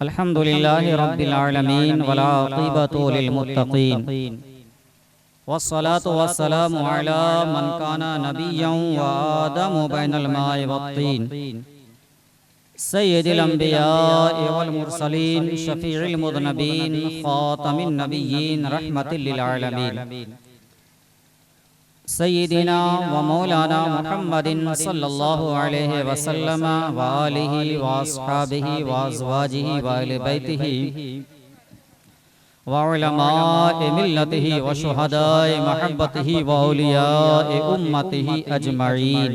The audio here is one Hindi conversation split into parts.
अल्हम्दुलिल्लाहि रब्बिल आलमीन वला आक़िबतु लिल मुत्तक़ीन वस्सलातु वस्सलामु अला मन काना नबिय्यन व आदमु बैनल माइ वत्तीन सय्यिदिल अंबिया'i वल मुरसलीन शफीइल मुज़नबीन ख़ातमिन नबिय्यीन रहमतिल लिल आलमीन सय्यिदिना व मौलाना मुहम्मदिन सल्लल्लाहु अलैहि वसल्लम व आलिहि व अस्हाबिहि व अज़वाजिहि व अहले बैतिहि व उलमाए मिल्लतिहि व शुहदाए महब्बतिहि व औलियाए उम्मतिहि अजमईन।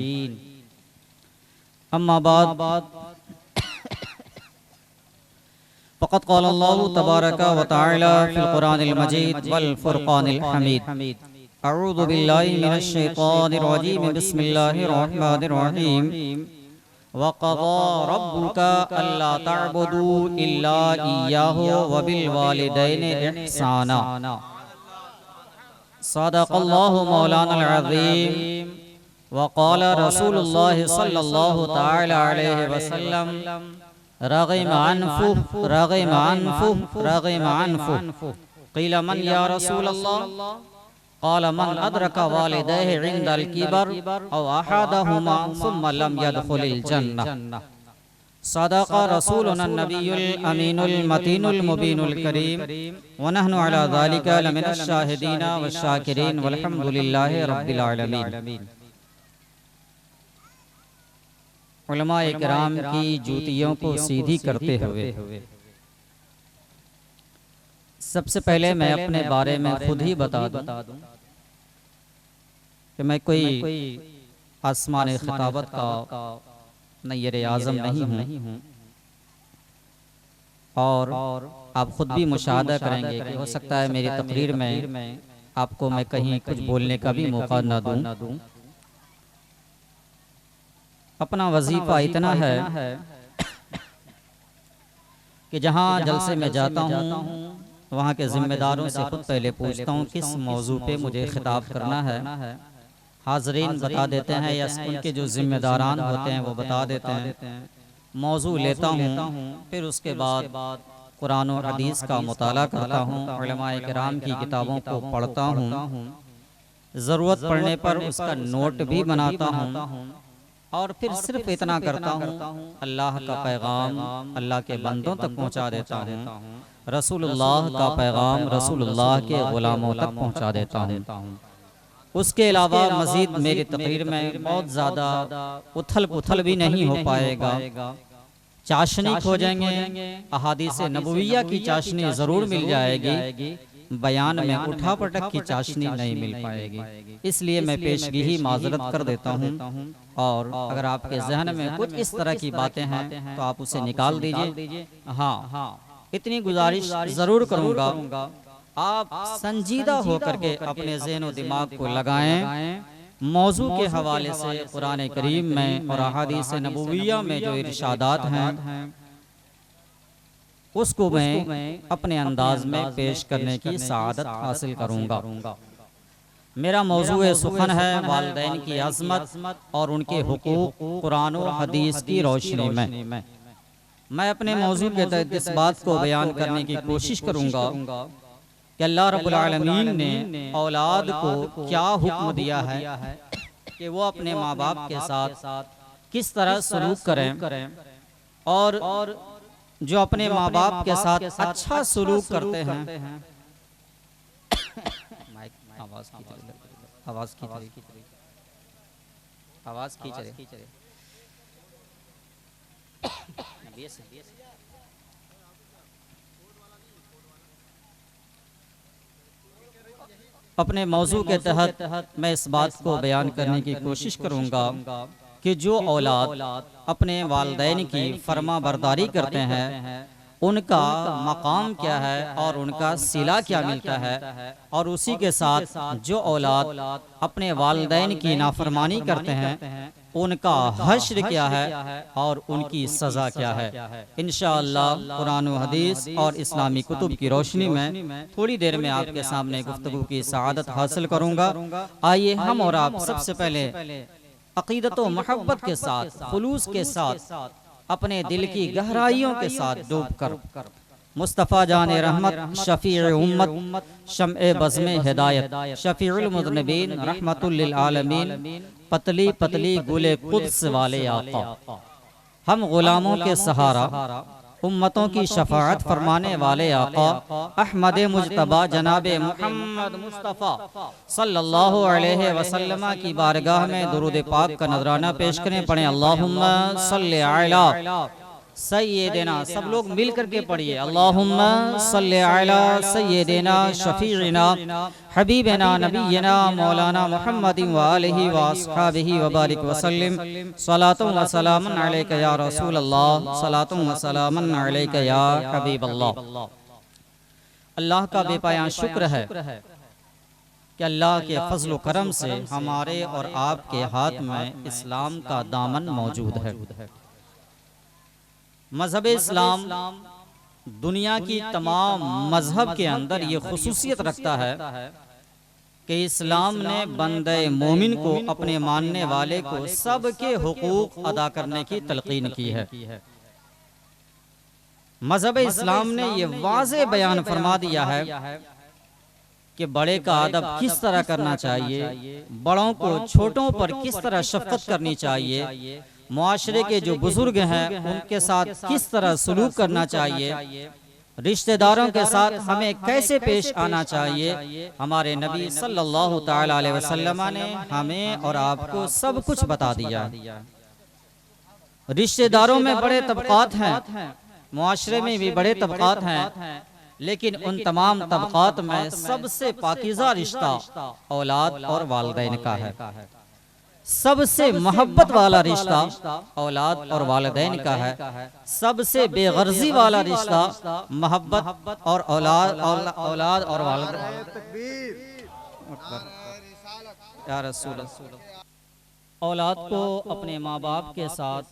अम्मा बाद फ़क़द क़ाल अल्लाहु तबारक व तआला फ़िल क़ुरानिल मजीद वल फ़ुरक़ानिल हमीद। अऊज़ु बिल्लाहि मिनश शैतानिर रजीम बिस्मिल्लाहिर रहमानिर रहीम। व क़ज़ा रब्बुका अल्ला तअबुदू इल्ला इय्याहु व बिल वालिदैनि इहसाना। सदक़ल्लाहु मौलानाल अज़ीम। व क़ाल रसूलुल्लाहि सल्लल्लाहु तआला अलैहि वसल्लम रग़िम अन्फुहु क़ील मन या रसूलल्लाह क़ाल मन अदरक वालिदैहि इंदल किबर औ अहदहुमा सुम्मा लम यदखुलिल जन्नह। सदक़ रसूलुना नबियुल अमीनुल मतीनुल मुबीनुल करीम व नहनु अला ज़ालिका लमिनश शाहिदीन व शाकिरीन वल्हम्दुलिल्लाहि रब्बिल आलमीन। उलमाए किराम की जूतियों को सीधी करते हुए सबसे पहले मैं अपने बारे में खुद ही बता दूं कि मैं कोई आसमानी खिताबत का नय्यर आज़म नहीं हूँ और आप खुद भी मुशाहदा करेंगे कि हो सकता है मेरी तकरीर में आपको मैं कहीं कुछ बोलने का भी मौका न दूं। अपना वजीफा इतना है कि जहाँ जलसे में जाता हूँ वहाँ के जिम्मेदारों से खुद पहले पूछता हूँ किस मौजू पे मुझे खिताब करना है। हाजरीन बता देते हैं या उनके जो जिम्मेदारान होते हैं वो बता देते हैं। मौजू लेता हूँ, फिर उसके बाद कुरान और हदीस का मुताला करता हूँ, उलमाए किराम की किताबों को पढ़ता हूँ, ज़रूरत पड़ने पर उसका नोट भी बनाता हूँ और फिर सिर्फ इतना करता हूँ अल्लाह का पैगाम अल्लाह के बंदों तक पहुँचा देता हूँ, रसूलुल्लाह का पैगाम रसूलुल्लाह के गुलामों तक पहुँचा देता हूँ। उसके अलावा मजीद मेरी तकरीर में बहुत ज़्यादा उथल पुथल भी नहीं हो पाएगा। चाशनी खोजेंगे, अहादीस नबविया की चाशनी ज़रूर मिल जाएगी, बयान में उठा पटक की चाशनी नहीं मिल पाएगी। इसलिए मैं पेशगी ही माजरत कर देता हूँ और अगर आपके जहन में कुछ इस तरह की बातें हैं तो आप उसे निकाल दीजिए। हाँ, इतनी गुजारिश ज़रूर करूँगा, आप संजीदा होकर के अपने ज़हन और दिमाग को लगाएं। मौजू के हवाले से कुरान करीम में और अहादीस नबविया में जो इरशादात हैं उसको मैं अपने अंदाज में पेश करने की सआदत हासिल करूँगा। मेरा मौजू सुखन है वालिदैन की अज़मत और उनके हुकूक कुरान और हदीस की रोशनी में। मैं अपने मौजू के तहत इस बात को बयान करने की कोशिश करूँगा कि अल्लाह रब्बुल आलमीन ने औलाद को क्या हुक्म दिया है कि वो अपने माँ बाप के साथ किस तरह सलूक करें और जो अपने माँ बाप के साथ अच्छा सलूक करते हैं आवाज खींच रहे अपने मौजू के तहत मैं इस बात को बयान करने की कोशिश करूंगा कि जो औलाद अपने वालिदैन की फरमा बरदारी करते हैं उनका मकाम क्या है और उनका सिला क्या मिलता है, और उसी के साथ जो औलाद अपने वालिदैन की नाफरमानी करते हैं उनका हश्र क्या है और उनकी सज़ा क्या है। इंशाअल्लाह कुरान व हदीस और इस्लामी कुतुब की रोशनी में थोड़ी देर में आपके सामने गुफ्तगू की सआदत हासिल करूँगा। आइए हम और आप सबसे पहले अक़ीदत व मोहब्बत के साथ खुलूस के साथ अपने दिल की गहराइयों के साथ डूबकर मुस्तफ़ा जान रहमत शफ़ीअ उम्मत शम्अ बज़्म हिदायत शफ़ीउल मुज़निबीन रहमतुल लिल आलमीन पतली पतली गुले कुद्स वाले आका, हम गुलामों के सहारा उम्मतों की शफाअत फरमाने वाले आका अहमद मुजतबा जनाबे मोहम्मद मुस्तफ़ा सल्लल्लाहु अलैहि वसल्लम की बारगाह में दुरूद पाक का नजराना पेश करें। पढ़ें अल्लाहुम्मा सल्लि अला सय्यिदिना, सब लोग मिल करके पढ़िए अल्लाहुम्मा सल्लि अला सय्यिदिना शफीइना हबीबिना नबीना मौलाना मुहम्मदिन व आलिहि व अस्हाबिहि व बारिक वसल्लिम सलातु व सलामुन अलैका या रसूल अल्लाह सलातु व सलामुन अलैका या हबीब अल्लाह। अल्लाह का बेपाया शुक्र है कि अल्लाह के फजल व करम से हमारे और आपके हाथ में इस्लाम का दामन मौजूद है। मजहब इस्लाम दुनिया की तमाम मजहब के अंदर ये खुसूसियत रखता है कि इस्लाम ने बंदे मोमिन को अपने मानने वाले को सबके हुकूक अदा करने की तलकीन की है। मजहब इस्लाम ने ये वाज़े बयान फरमा दिया है कि बड़े का अदब किस तरह करना चाहिए, बड़ों को छोटों पर किस तरह शफकत करनी चाहिए, मुआशरे के जो बुजुर्ग हैं उनके साथ किस तरह सलूक करना चाहिए, रिश्तेदारों के साथ हमें कैसे पेश आना चाहिए। हमारे नबी सल्लल्लाहु तआला अलैहि वसल्लम ने हमें और आपको सब कुछ बता दिया। रिश्तेदारों में बड़े तबकात हैं, मुआशरे में भी बड़े तबकात हैं, लेकिन उन तमाम तबकात में सबसे पाकीज़ा रिश्ता औलाद और वालिदैन का है। सबसे मोहब्बत वाला रिश्ता औलाद और वालिदैन का है। सबसे बेगर्जी वाला रिश्ता मोहब्बत और औलाद और वालिदैन। या रसूल अल्लाह, औलाद को अपने माँ बाप के साथ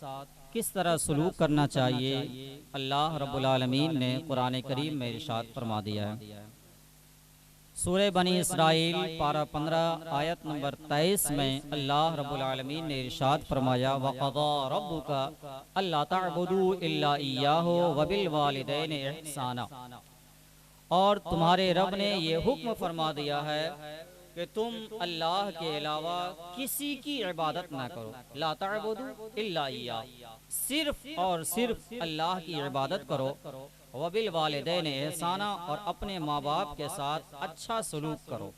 किस तरह सलूक करना चाहिए, अल्लाह रब्बुल आलमीन ने कुरान करीम में इरशाद फरमा दिया है। सूरह बनी इसराइल पारा 15 आयत नंबर 23 में अल्लाह रब्बुल आलमीन ने इरशाद फरमाया वक़ज़ा रब्बुका अल्ला तअबुदू इल्ला इय्याहु व बिल वालिदैनि इहसाना, और तुम्हारे रब ने ये हुक्म फरमा दिया है कि तुम अल्लाह के अलावा किसी की इबादत ना करो। ला तअबुदू इल्ला इय्याह, सिर्फ और सिर्फ अल्लाह की इबादत करो। वबिल वालिदैन एहसाना, और अपने माँ बाप के साथ अच्छा सलूक करो।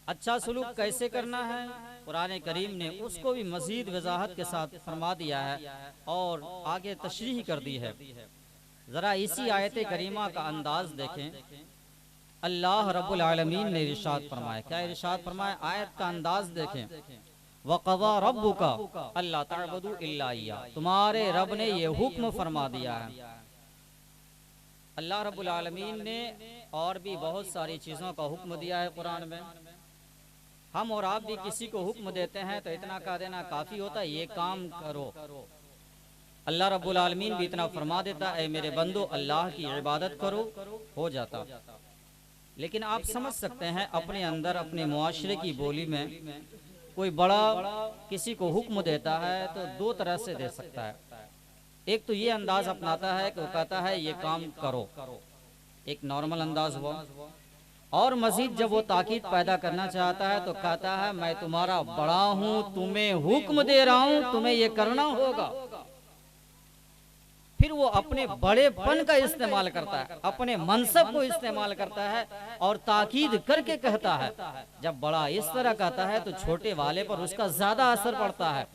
अच्छा सलूक कैसे करना है, कुरान करीम ने उसको भी मजीद वजाहत के साथ फरमा दिया है और आगे तशरीह कर दी है। जरा इसी आयत करीमा का अंदाज देखें। अल्लाह रब्बुल आलमीन ने इरशाद फरमाया, क्या इरशाद फरमाया, आयत का अंदाज देखें। वक़ज़ा रब्बुका अल्ला तअबुदू इल्ला इय्याह, तुम्हारे रब ने ये हुक्म फरमा दिया है। अल्लाह रब्बुल आलमीन ने और भी बहुत सारी चीज़ों का हुक्म दिया है कुरान में। हम और आप भी किसी को हुक्म देते हैं तो इतना कह देना काफ़ी होता है, ये काम करो। अल्लाह रब्बुल आलमीन भी इतना फरमा देता है, मेरे बंदो अल्लाह की इबादत करो, हो जाता। लेकिन आप समझ सकते हैं अपने अंदर अपने मुआशरे की बोली में कोई बड़ा किसी को हुक्म देता है तो दो तरह से दे सकता है। एक तो ये अंदाज अपनाता है कि वो कहता है ये काम करो, एक नॉर्मल अंदाज हुआ, और मजीद जब वो ताकीद पैदा करना चाहता है तो कहता है मैं तुम्हारा बड़ा हूँ, तुम्हें हुक्म दे रहा हूँ, तुम्हें ये करना होगा। फिर वो अपने बड़ेपन का इस्तेमाल करता है, अपने मनसब को इस्तेमाल करता है और ताकीद करके कहता है। जब बड़ा इस तरह कहता है तो छोटे वाले पर उसका ज्यादा असर पड़ता है।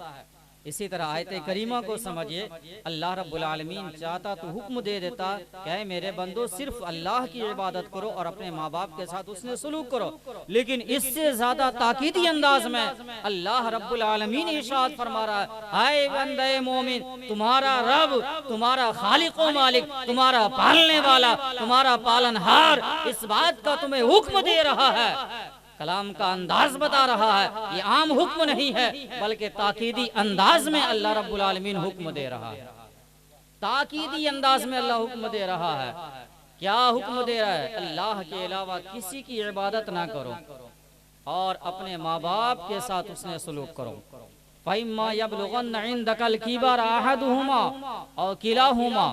इसी तरह आयत करीमा को समझिए, अल्लाह रब्बुल आलमीन चाहता तो हुक्म दे देता क्या है, मेरे बंदो सिर्फ अल्लाह की इबादत करो और अपने माँ बाप के साथ उसने सलूक करो। लेकिन इससे ज्यादा ताकीदी अंदाज में अल्लाह रब्बुल आलमीन इरशाद फरमा रहा है, हाय बंदे मोमिन, तुम्हारा रब, तुम्हारा खालिक व मालिक, तुम्हारा पालने वाला, तुम्हारा पालनहार इस बात का तुम्हें हुक्म दे रहा है। कलाम का अंदाज बता रहा है, ये आम हुक्म नहीं है बल्कि ताकीदी अंदाज में अल्लाह रब्बुल आलमीन हुक्म दे रहा है। ताकीदी अंदाज में अल्लाह हुक्म दे रहा है। क्या हुक्म दे रहा है, अल्लाह के अलावा किसी की इबादत ना करो और अपने माँ बाप के साथ उसने सलूक करो। फ़इम्मा यबलुगन्न इंदकल किबर अहदुहुमा और किलाहुमा,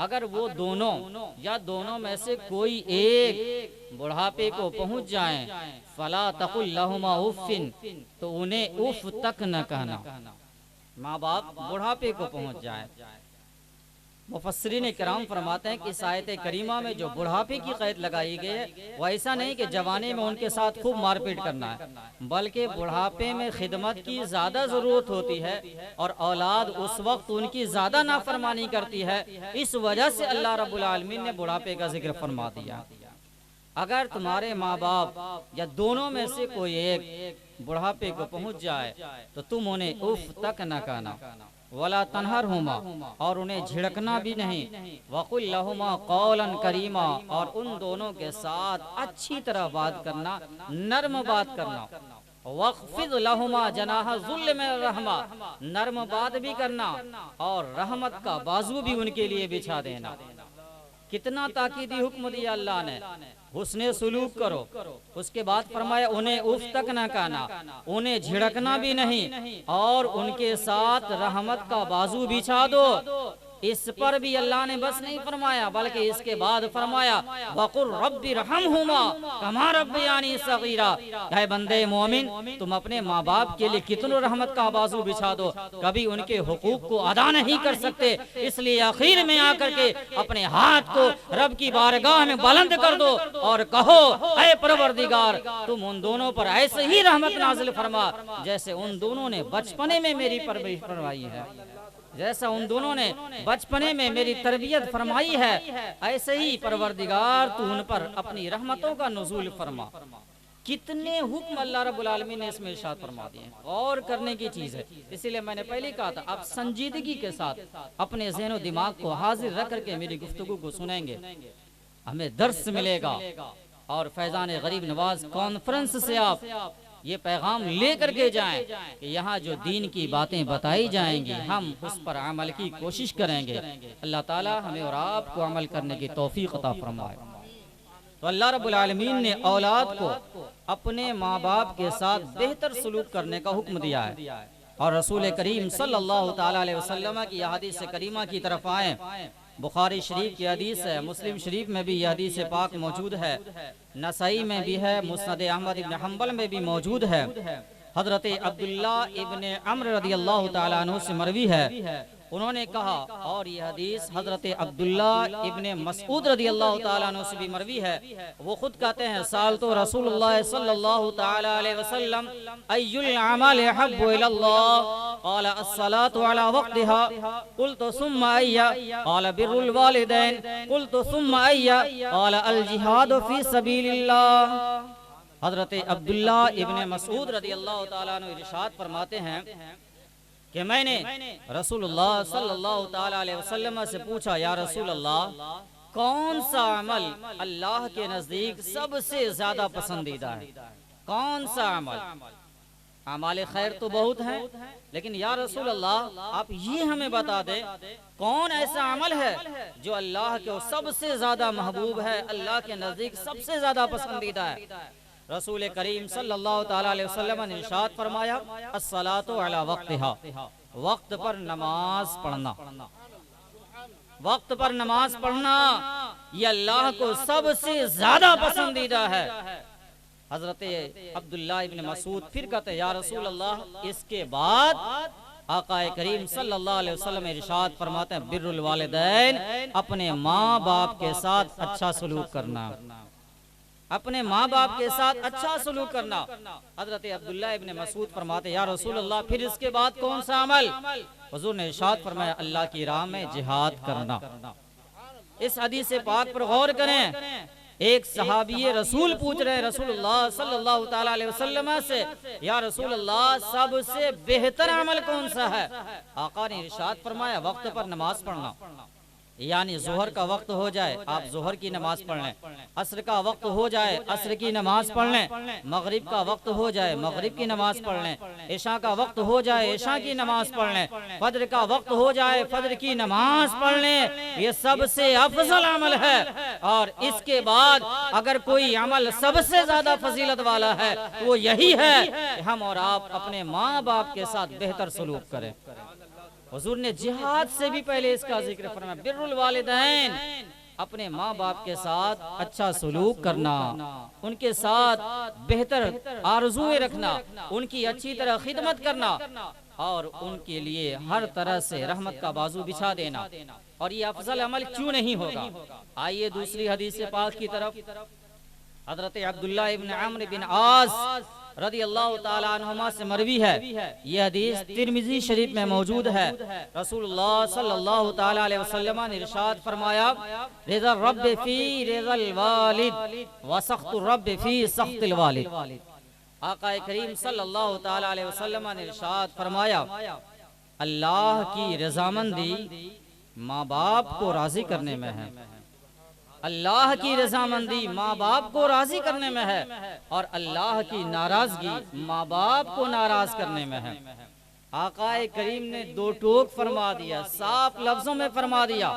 अगर वो दोनों या दोनों में से कोई एक बुढ़ापे को पहुंच जाएं, फला तकुल लहुमा उफ़िन, तो उन्हें उफ तक न कहना। माँ बाप बुढ़ापे को पहुंच जाए। मुफस्सिरीन किराम फरमाते हैं कि इस आयत करीमा में जो बुढ़ापे की क़ैद लगाई गई है वो ऐसा नहीं कि जवानी में उनके साथ खूब मारपीट करना है, बल्कि बुढ़ापे में खिदमत की ज़्यादा ज़रूरत होती है और औलाद उस वक्त उनकी ज़्यादा नाफरमानी करती है। इस वजह से अल्लाह रब्बुल आलमीन ने बुढ़ापे का जिक्र फरमा दिया। अगर तुम्हारे माँ बाप या दोनों में से कोई एक बुढ़ापे को पहुँच जाए तो तुम उन्हें उफ तक न कहना, वला तनहरहुमा, और उन्हें झिड़कना भी नहीं, वकुल लहुमा कौलन करीमा, और उन दोनों के साथ अच्छी तरह बात करना, नर्म बात करना। वख्फिद लहुमा जनाह ज़ुल्ल में रहमा, नर्म बात भी करना और रहमत का बाजू भी उनके लिए बिछा देना। कितना ताकीदी हुक्म दिया अल्लाह ने, हुस्ने सुलूक करो। उसके बाद फरमाया उन्हें उफ तक न कहना, उन्हें झिड़कना भी नहीं और उनके साथ रहमत का बाजू बिछा दो। इस पर भी अल्लाह ने बस नहीं फरमाया, बल्कि इसके बाद फरमाया वकुर रब्बि रहमहुमा कमा रब्बयानी सगीरा। है बंदे मोमिन, तुम अपने माँ बाप के लिए कितनों रहमत का बाजू बिछा दो, कभी उनके हुकूक को अदा नहीं कर सकते, इसलिए आखिर में आकर के अपने हाथ को रब की बारगाह में बुलंद कर दो और कहो ऐ परवरदिगार, तुम उन दोनों पर ऐसे ही रहमत नाजिल फरमा जैसे उन दोनों ने बचपने में मेरी परवरिश फरमाई है, जैसा उन दोनों ने बचपने में मेरी तरबियत फरमाई है, ऐसे ही परवरदिगार तू उन पर अपनी रहमतों का नुज़ूल फरमा। कितने हुक्म अल्लाह रब्बुल आलमीन ने इसमें इरशाद फरमा दिए हैं, और करने की चीज़ है। इसीलिए मैंने पहले कहा था, आप संजीदगी के साथ अपने ज़हन और दिमाग को हाजिर रख करके मेरी गुफ्तगू को सुनेंगे, हमें दर्स मिलेगा। और फैज़ान गरीब नवाज कॉन्फ्रेंस से आप ये पैगाम ले करके जाएं कि यहाँ जो दीन की बातें बताई जाएंगी हम उस पर अमल की कोशिश करेंगे। अल्लाह ताला हमें और आपको अमल करने की तौफीक अता फरमाए। तो अल्लाह रब्बुल आलमीन ने औलाद को अपने माँ बाप के साथ बेहतर सलूक करने का हुक्म दिया है, और रसूल करीम सल्लल्लाहु ताला अलैहि वसल्लम की हदीस करीमा की तरफ आए। बुखारी शरीफ की हदीस है, मुस्लिम शरीफ में भी यह हदीस पाक मौजूद है, नसाई में भी है, मुस्नद अहमद इब्न हम्बल में भी मौजूद है। हजरत अब्दुल्ला इब्न अम्र रदियल्लाहु ताला अन्हु से मरवी है, उन्होंने कहा, और यह हदीस हजरत अब्दुल्ला इब्न मसऊद रदियल्लाहु ताला अन्हु से भी मरवी है। वो खुद कहते हैं साल तो रसूलुल्लाह सल्लल्लाहु ताला अलैहि वसल्लम अय्युल अमल अहब्बु इलल्लाह क़ाल अस्सलातु अला वक़्तिहा क़ुल्तु सुम्मा अय्या क़ाल बिर्रुल वालिदैन क़ुल्तु सुम्मा अय्या क़ाल अल जिहादु फी सबीलिल्लाह। हजरत अब्दुल्ला इब्न मसऊद रदियल्लाहु ताला अन्हु इरशाद फरमाते हैं कि मैंने रसूलुल्लाह सल्लल्लाहु ताला अलैहि वसल्लम से पूछा, या रसूल अल्लाह, कौन सा अमल अल्लाह के नजदीक सबसे ज्यादा पसंदीदा है? कौन सा अमल? अमाल खैर तो बहुत हैं, लेकिन या रसूल अल्लाह आप ये हमें बता दें कौन ऐसा अमल है जो अल्लाह के सबसे ज्यादा महबूब है, अल्लाह के नजदीक सबसे ज्यादा पसंदीदा है। रसूल करीम सल्लल्लाहु ताला अलैहि वसल्लम ने इरशाद फरमाया अस्सलातु अला वक्तिहा, वक्त पर नमाज पढ़ना। वक्त पर नमाज पढ़ना ये अल्लाह को सबसे ज्यादा पसंदीदा है। हजरत अब्दुल्ला इब्न मसूद फिर कहते या रसूल अल्लाह, इसके बाद आका करीम सल्लल्लाहु अलैहि वसल्लम इरशाद फरमाते हैं बिर्रुल वालिदैन, अपने माँ बाप के साथ अच्छा सलूक करना, अपने माँ बाप के साथ अच्छा सलूक करना। हजरत अब्दुल्ला इब्न मसूद फरमाते या रसूल अल्लाह, फिर इसके बाद कौन सा अमल? हुजूर ने इरशाद फरमाया अल्लाह की राह में जिहाद करना। इस हदीस पाक पर गौर करें। एक सहाबी रसूल पूछ रहे हैं रसूलुल्लाह सल्लल्लाहु ताला अलैहि वसल्लम से, या रसूल अल्लाह सबसे बेहतर अमल कौन सा है? आका ने इरशाद फरमाया वक्त पर नमाज पढ़ना। यानी जोहर का वक्त हो जाए आप जोहर की नमाज पढ़ लें, असर का वक्त हो जाए असर की नमाज पढ़ लें, मगरिब का वक्त हो जाए मगरिब की नमाज पढ़ लें, इशा का वक्त हो जाए इशा की नमाज पढ़ लें, फजर का वक्त हो जाए फजर की नमाज पढ़ लें। ये सबसे अफजल अमल है। और इसके बाद अगर कोई अमल सबसे ज्यादा फजीलत वाला है तो वो यही है कि हम और आप अपने माँ बाप के साथ बेहतर सलूक करें। हुजूर ने जिहाद से भी पहले इसका जिक्र फरमाया, बिर्रुल वालिदैन, अपने माँ बाप के साथ अच्छा सलूक करना, उनके साथ बेहतर आरज़ुएं रखना, उनकी अच्छी तरह खिदमत करना और उनके लिए हर तरह से रहमत का बाजू बिछा देना। और ये अफजल अमल क्यों नहीं होगा? आइए दूसरी हदीस पाक की तरफ। हजरत अब्दुल्लाह इब्न अम्र बिन आस रदी अल्लाह ताला अन्हुमा से मरवी है। ये हदीस तिरमिज़ी शरीफ में मौजूद है। रसूलुल्लाह सल्लल्लाहु ताला अलैहि वसल्लम ने इरशाद फरमाया, रिज़ा रब्ब फी रिज़ल वालिद व सख्तु रब्ब फी सख्तिल वालिद। आका करीम सल्लल्लाहु ताला अलैहि वसल्लम ने इरशाद फरमाया, अल्लाह की रज़ामंदी माँ बाप को राजी करने में है, अल्लाह की रज़ामंदी माँ बाप को राजी करने में है, और अल्लाह की नाराजगी माँ बाप को नाराज करने में है। आकाए करीम ने दो टोक फरमा दिया, साफ लफ्जों में फरमा दिया,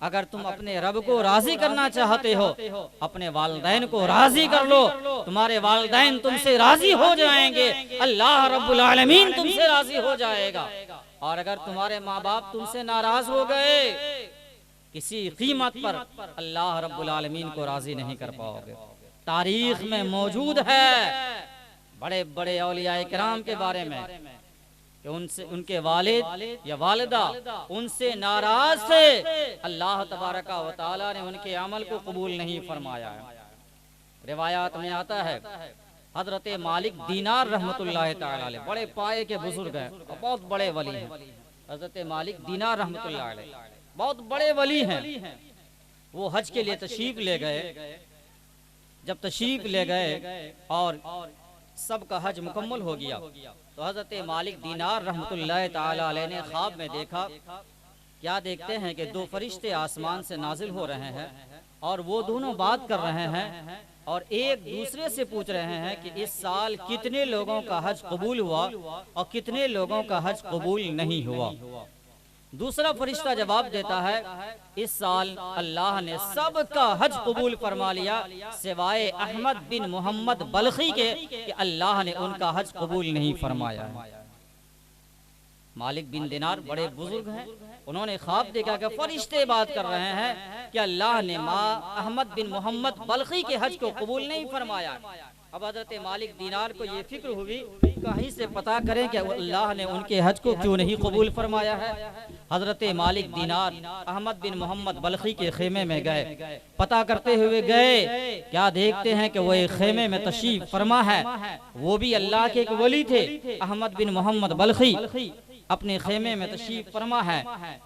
अगर तुम अपने रब को राजी करना चाहते हो अपने वालिदैन को राजी कर लो, तुम्हारे वालिदैन तुमसे राजी हो जाएंगे, अल्लाह रब्बुल आलमीन तुमसे राजी हो जाएगा। और अगर तुम्हारे माँ बाप तुमसे नाराज हो गए किसी कीमत पर, अल्लाह रब्बुल आलमीन को राजी नहीं कर पाओगे। तारीख में मौजूद है बड़े बड़े औलिया इकराम के बारे में कि उनसे उनके वालिद या वालिदा उनसे नाराज थे, अल्लाह तबारका व तआला ने उनके अमल को कबूल नहीं फरमाया है। रिवायात में आता है हजरत मालिक दीनार रहमतुल्लाह तआला अलैह, बड़े पाए के बुजुर्ग हैं, बहुत बड़े वली हैं। हजरत मालिक दीनार रहमतुल्लाह अलैह बहुत बड़े वली हैं। वो हज के लिए तशरीफ ले गए। जब तशरीफ ले गए और सबका हज मुकम्मल हो गया तो हजरत मालिक दीनार रहमतुल्लाह ताला अलैह ने ख्वाब में देखा। क्या देखते हैं कि दो फरिश्ते आसमान से नाजिल हो रहे हैं और वो दोनों बात कर रहे हैं और एक दूसरे से पूछ रहे हैं कि इस साल कितने लोगों का हज कबूल हुआ और कितने लोगों का हज कबूल नहीं हुआ। दूसरा फरिश्ता जवाब देता है, इस साल अल्लाह ने सबका हज कबूल फरमा लिया सिवाय अहमद बिन मोहम्मद बल्खी के कि अल्लाह ने उनका हज कबूल नहीं फरमाया है। मालिक बिन दिनार बड़े बुजुर्ग हैं, उन्होंने ख्वाब देखा कि फरिश्ते बात कर रहे हैं कि अल्लाह ने अहमद बिन मोहम्मद बल्खी के हज को कबूल नहीं फरमाया। अब हजरत मालिक दीनार को ये फिक्र हुई कहीं से पता करें कि अल्लाह ने उनके हज को क्यों नहीं कबूल फरमाया है। हजरत मालिक दीनार अहमद बिन मोहम्मद बल्खी के खेमे में गए, पता करते हुए गए। क्या देखते हैं कि वो एक खेमे में तशरीफ फरमा है, वो भी अल्लाह के एक वली थे, अहमद बिन मोहम्मद बल्खी अपने खेमे में तशरीफ फरमा है।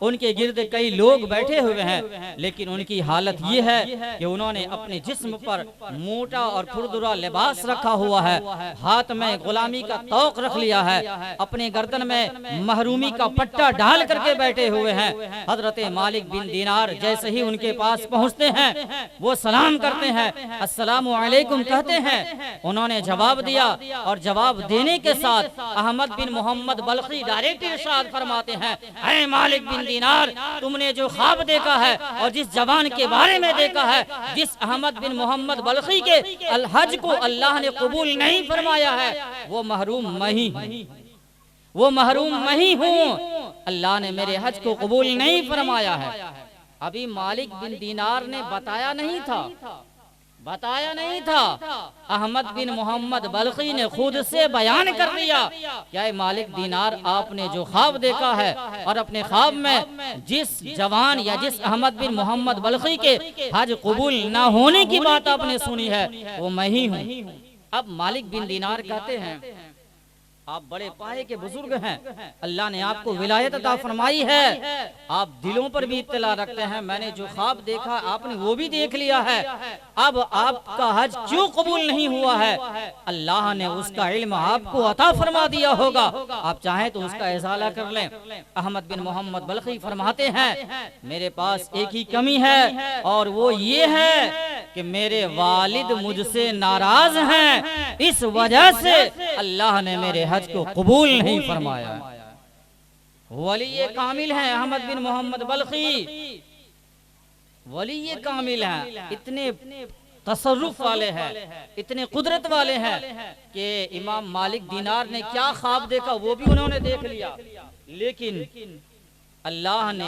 उनके गिर्द कई लोग बैठे हुए हैं, लेकिन उनकी हालत ये है कि उन्होंने अपने जिस्म पर मोटा और खुरदुरा लिबास रखा हुआ है, हाथ में गुलामी का तौक रख लिया है, अपने गर्दन में महरूमी का पट्टा डाल करके बैठे हुए हैं। हजरत मालिक बिन दीनार जैसे ही उनके पास पहुंचते हैं वो सलाम करते हैं, अस्सलामु अलैकुम कहते हैं। उन्होंने जवाब दिया और जवाब देने के साथ अहमद बिन मोहम्मद बल्खी डायरेक्ट इरशाद फरमाते हैं, ऐ मालिक बिन दीनार, तुमने जो ख्वाब देखा है और जिस जवान के बारे में देखा है, जिस अहमद बिन मोहम्मद बल्खी के हज को अल्लाह ने कबूल नहीं फरमाया है, वो महरूम मैं ही हूं, वो महरूम मैं ही हूं। अल्लाह ने मेरे हज को कबूल नहीं फरमाया है। अभी मालिक बिन दीनार ने बताया नहीं था, अहमद बिन मोहम्मद बल्खी ने खुद से बयान कर दिया, क्या मालिक दीनार आपने जो ख्वाब देखा है और अपने ख्वाब में जिस जवान या जिस अहमद बिन मोहम्मद बल्खी के हज कबूल ना होने की बात आपने सुनी है, वो मैं ही हूँ। अब मालिक बिन दीनार कहते हैं, आप बड़े पाए के बुजुर्ग हैं, अल्लाह ने आपको विलायत अता फरमाई है, आप दिलों पर भी इत्तला रखते हैं। मैंने जो ख्वाब देखा आपने वो भी देख लिया है, अब आपका हज क्यों कबूल नहीं हुआ है? अल्लाह ने उसका इल्म आपको अता फरमा दिया होगा, आप चाहें तो उसका इजाला कर लें। अहमद बिन मोहम्मद बल्खी फरमाते हैं, मेरे पास एक ही कमी है और वो ये है कि मेरे वालिद मुझसे नाराज हैं, इस वजह से अल्लाह ने मेरे हज को कबूल नहीं फरमाया। वली कामिल हैं अहमद बिन मोहम्मद बल्खी, वली कामिल हैं, इतने तसर्रुफ वाले हैं, इतने कुदरत वाले हैं कि इमाम मालिक दीनार ने क्या ख्वाब देखा वो भी उन्होंने देख लिया, लेकिन अल्लाह ने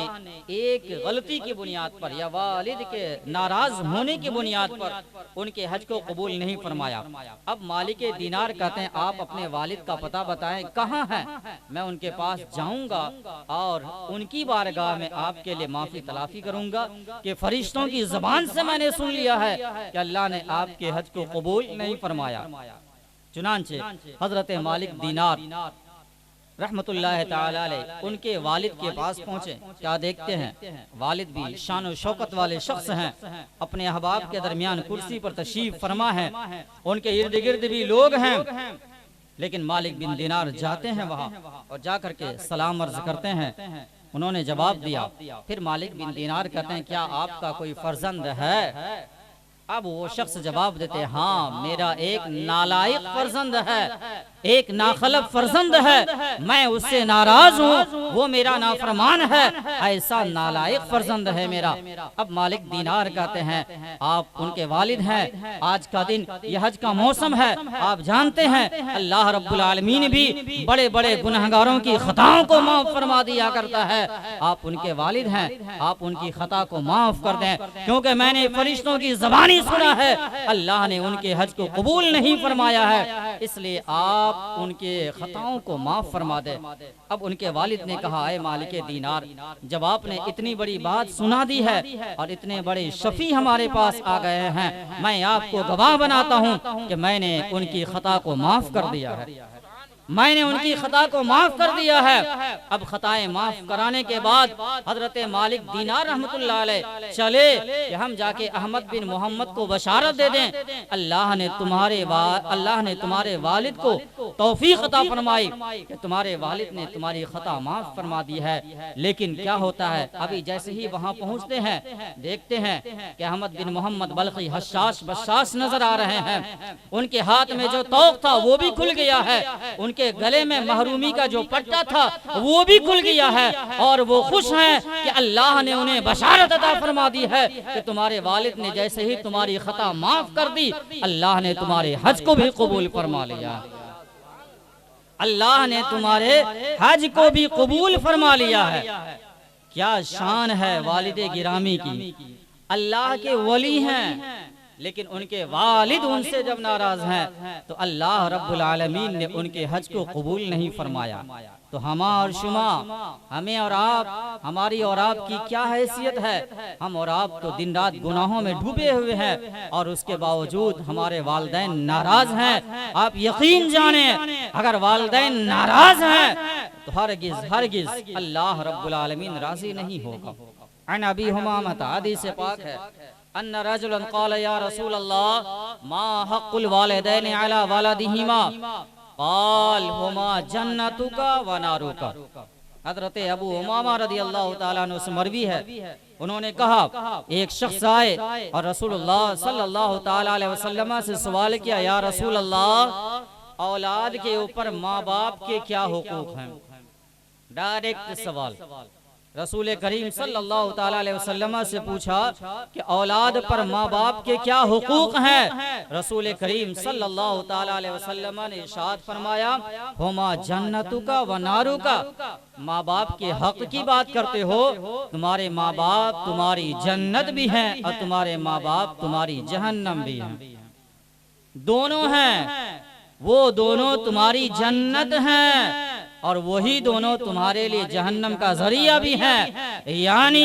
एक गलती की बुनियाद पर या वालिद के नाराज होने की बुनियाद पर उनके हज को कबूल नहीं फरमाया। अब मालिक दीनार कहते हैं, आप अपने वालिद का पता बताएं, कहाँ हैं? मैं उनके पास जाऊंगा और उनकी बारगाह में आपके लिए माफी तलाफी करूंगा कि फरिश्तों की जबान से मैंने सुन लिया है कि अल्लाह ने आपके हज को कबूल नहीं फरमाया। चुनांचे हजरत मालिक दीनार रहमतुल्लाह ताला अलैह उनके वालिद के पास पहुंचे। क्या देखते हैं, वालिद भी शान और शौकत वाले शख्स हैं, अपने अहबाब के दरमियान कुर्सी पर तशरीफ फरमा है, उनके इर्द गिर्द भी लोग हैं, लेकिन मालिक बिन दीनार जाते हैं वहां और जा करके सलाम अर्ज करते हैं। उन्होंने जवाब दिया, फिर मालिक बिन दीनार कहते हैं, क्या आपका कोई फर्जंद है? अब वो शख्स जवाब देते, हाँ मेरा एक नालायक फर्जंद है, एक नाखलब फर्जंद है, मैं उससे नाराज हूँ, वो मेरा नाफरमान है, ऐसा नालायक फर्जंद है मेरा। अब मालिक दीनार कहते हैं, आप उनके वालिद हैं, आज का दिन यह हज का मौसम है, आप जानते हैं अल्लाह रब्बुल आलमीन भी बड़े बड़े गुनहगारों की खताओं को माफ फरमा दिया करता है, आप उनके वालिद हैं, आप उनकी खता को माफ कर दें, क्योंकि मैंने फरिश्तों की ज़बानी सुना है अल्लाह ने उनके हज को कबूल नहीं फरमाया है, इसलिए आप उनके खताओं को माफ फरमा दे। अब उनके वालिद ने कहा, ऐ मालिक दीनार, जब आपने इतनी बड़ी बात सुना दी है और इतने बड़े शफी हमारे पास आ गए हैं, मैं आपको गवाह बनाता हूँ कि मैंने उनकी खता को माफ कर दिया है, मैंने उनकी खता को माफ कर दिया है। अब खताएं माफ कराने के बाद हजरत मालिक दीनार रहमतुल्लाह अलैह चले कि हम जाके अहमद बिन मोहम्मद को बशारत दे दें, अल्लाह ने तुम्हारे वालिद को तौफीक अता फरमाई कि तुम्हारे वालिद ने तुम्हारी खता माफ फरमा दी है। लेकिन क्या होता है, अभी जैसे ही वहाँ पहुँचते हैं देखते हैं कि अहमद बिन मोहम्मद बल्खी हशाश बशाश नजर आ रहे हैं, उनके हाथ में जो तौक था वो भी खुल गया है, उनके गले में महरूमी का जो पट्टा था वो भी खुल गया है, और वो खुश हैं कि अल्लाह ने उन्हें बशारत अता फरमा दी है कि तुम्हारे वालिद ने जैसे ही तुम्हारी खता माफ कर दी, अल्लाह ने तुम्हारे हज को भी कबूल फरमा लिया, अल्लाह ने तुम्हारे हज को भी कबूल फरमा लिया है। क्या शान है वालिद गिरामी की, अल्लाह के वली हैं, लेकिन उनके वालिद उनसे जब नाराज हैं तो अल्लाह रब्बुल आलमीन ने उनके हज को कबूल नहीं फरमाया। तो हमा और शुमा, हमें और आप, हमारी और आपकी क्या हैसियत है? हम और आप तो दिन रात गुनाहों में डूबे हुए हैं और उसके बावजूद हमारे वालिदैन नाराज हैं। आप यकीन जाने, अगर वालिदैन नाराज हैं तो हरगिज अल्लाह रब्बुल आलमीन राजी नहीं होगा। अन अबी हुमामा हदीस पाक है, अन्ना रजुलन क़ाल या रसूल अल्लाह मा हक़्क़ुल वालिदैन अला वलदिहिमा क़ाल हुमा जन्नतुका व नारुका। हज़रत अबू उमामा रज़ियल्लाहु ताला अन्हु से मरवी है, उन्होंने कहा एक शख्स आए और रसूलुल्लाह सल्लल्लाहु ताला अलैहि वसल्लम से सवाल किया, या रसूल अल्लाह औलाद के ऊपर माँ बाप के क्या हुकूक हैं? डायरेक्ट सवाल रसूल करीम सल्लल्लाहु ताला अलैहि वसल्लम से पूछा कि औलाद पर माँ बाप के क्या हुकूक हैं? रसूल करीम सल्लल्लाहु ताला अलैहि वसल्लम ने इरशाद फरमाया, हुमा जन्नतुका व नारुका। माँ बाप के हक की बात करते हो, तुम्हारे माँ बाप तुम्हारी जन्नत भी हैं और तुम्हारे माँ बाप तुम्हारी जहन्नम भी हैं, दोनों हैं, वो दोनों तुम्हारी जन्नत हैं और वही दोनों तुम्हारे लिए जहन्नम का जरिया भी हैं। यानी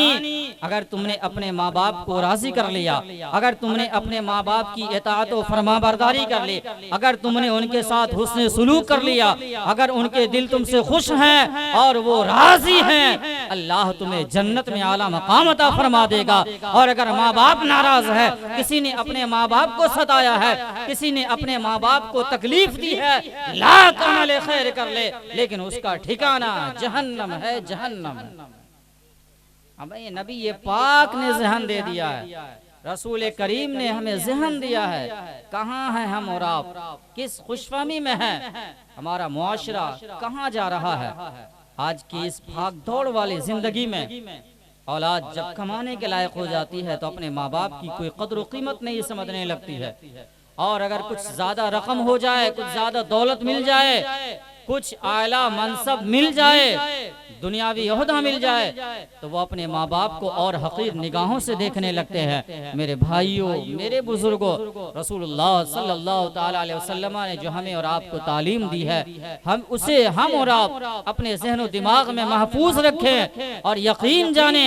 अगर तुमने अपने माँ बाप को राजी कर लिया, अगर तुमने अपने माँ बाप की इताअत और फरमाबरदारी कर ली, अगर तुमने उनके साथ हुस्न सुलूक कर लिया, अगर उनके दिल तुमसे खुश हैं और वो राजी हैं, अल्लाह तुम्हें जन्नत में आला मकाम अता फरमा देगा। और अगर माँ बाप नाराज है, किसी ने अपने माँ बाप को सताया है, किसी ने अपने माँ बाप को तकलीफ दी है, लाख अमल खैर कर ले, लेकिन उसका ठिकाना जहन्नम है, जहन्नम। अब ये नबी ये पाक ने जहन दे दिया है, रसूल करीम ने हमें जहन दिया है। कहाँ है हम और आप, किस खुशफहमी में है, हमारा मुआशरा कहाँ जा रहा है। आज की इस भाग दौड़ वाली जिंदगी में औलाद जब कमाने के लायक हो जाती है तो अपने माँ बाप की कोई कदर कीमत नहीं समझने लगती है। और अगर कुछ ज्यादा रकम हो जाए, कुछ ज्यादा दौलत मिल जाए, कुछ आला मनसब मिल जाए, दुनियावी ओहदा मिल जाए, तो वो अपने माँ बाप को और हकीर निगाहों से देखने लगते हैं। मेरे भाइयों, मेरे बुजुर्गों, रसूलुल्लाह सल्लल्लाहु ताला अलैहि वसल्लम ने जो हमें और आपको तालीम दी है, हम उसे हम और आप अपने ज़हन दिमाग में महफूज रखें और यकीन जाने,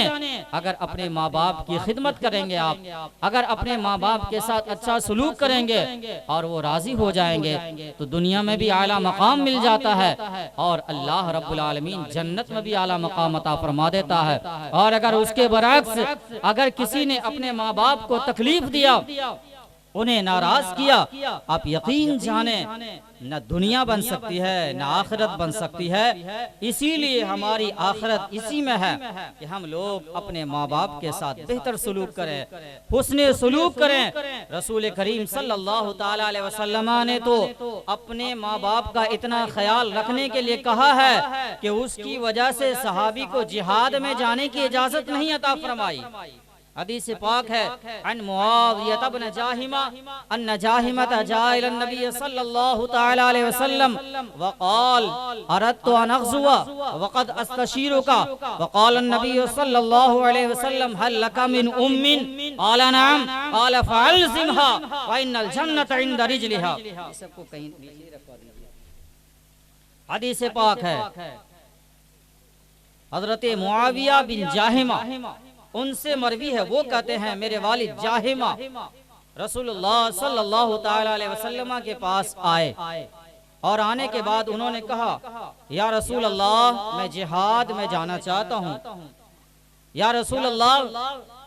अगर अपने माँ बाप की खिदमत करेंगे आप, अगर अपने माँ बाप के साथ अच्छा सलूक करेंगे और वो राजी हो जाएंगे, तो दुनिया में भी आला मकाम मिल जाता है और अल्लाह रब्बुल आलमीन जन्नत में भी आला मकाम अता फरमा देता है। और अगर उसके बरअक्स अगर किसी ने अपने माँ बाप को तकलीफ दिया, उन्हें नाराज किया, आप यकीन जाने न दुनिया बन सकती है न आखिरत बन सकती है। इसीलिए हमारी आखिरत इसी में है कि हम लोग अपने माँ बाप के साथ बेहतर सलूक करें, हुस्ने सलूक करें। रसूल करीम सल्लल्लाहु ताला अलैहि वसल्लम ने तो अपने माँ बाप का इतना ख्याल रखने के लिए कहा है कि उसकी वजह से सहाबी को जिहाद में जाने की इजाजत नहीं अता फरमाई। हदीस पाक है, अन मुआविया इब्न जाहिमा अन्न जाहिमत जा'a इला नबी सल्लल्लाहु तआला अलैहि वसल्लम वक़ाल अरदतु अन अग़ज़ुवा वक़द अस्तशीरुका वक़ाल नबी सल्लल्लाहु अलैहि वसल्लम हल लका मिन उम्मिन क़ाल नअम क़ाल फ़अल्ज़िमहा व इन्नल जन्नत इंद रिजलिहा। सबको कहीं नीचे रखवा दीजिए। हदीस पाक है, हज़रत मुआविया बिन जाहिमा उनसे मरवी है, वो कहते हैं मेरे वालिद जाहिमा रसूलुल्लाह सल्लल्लाहु ताला अलैहि वसल्लम के पास आए और आने के बाद उन्होंने कहा, या रसूल अल्लाह मैं जिहाद में जाना चाहता हूँ, या रसूल अल्लाह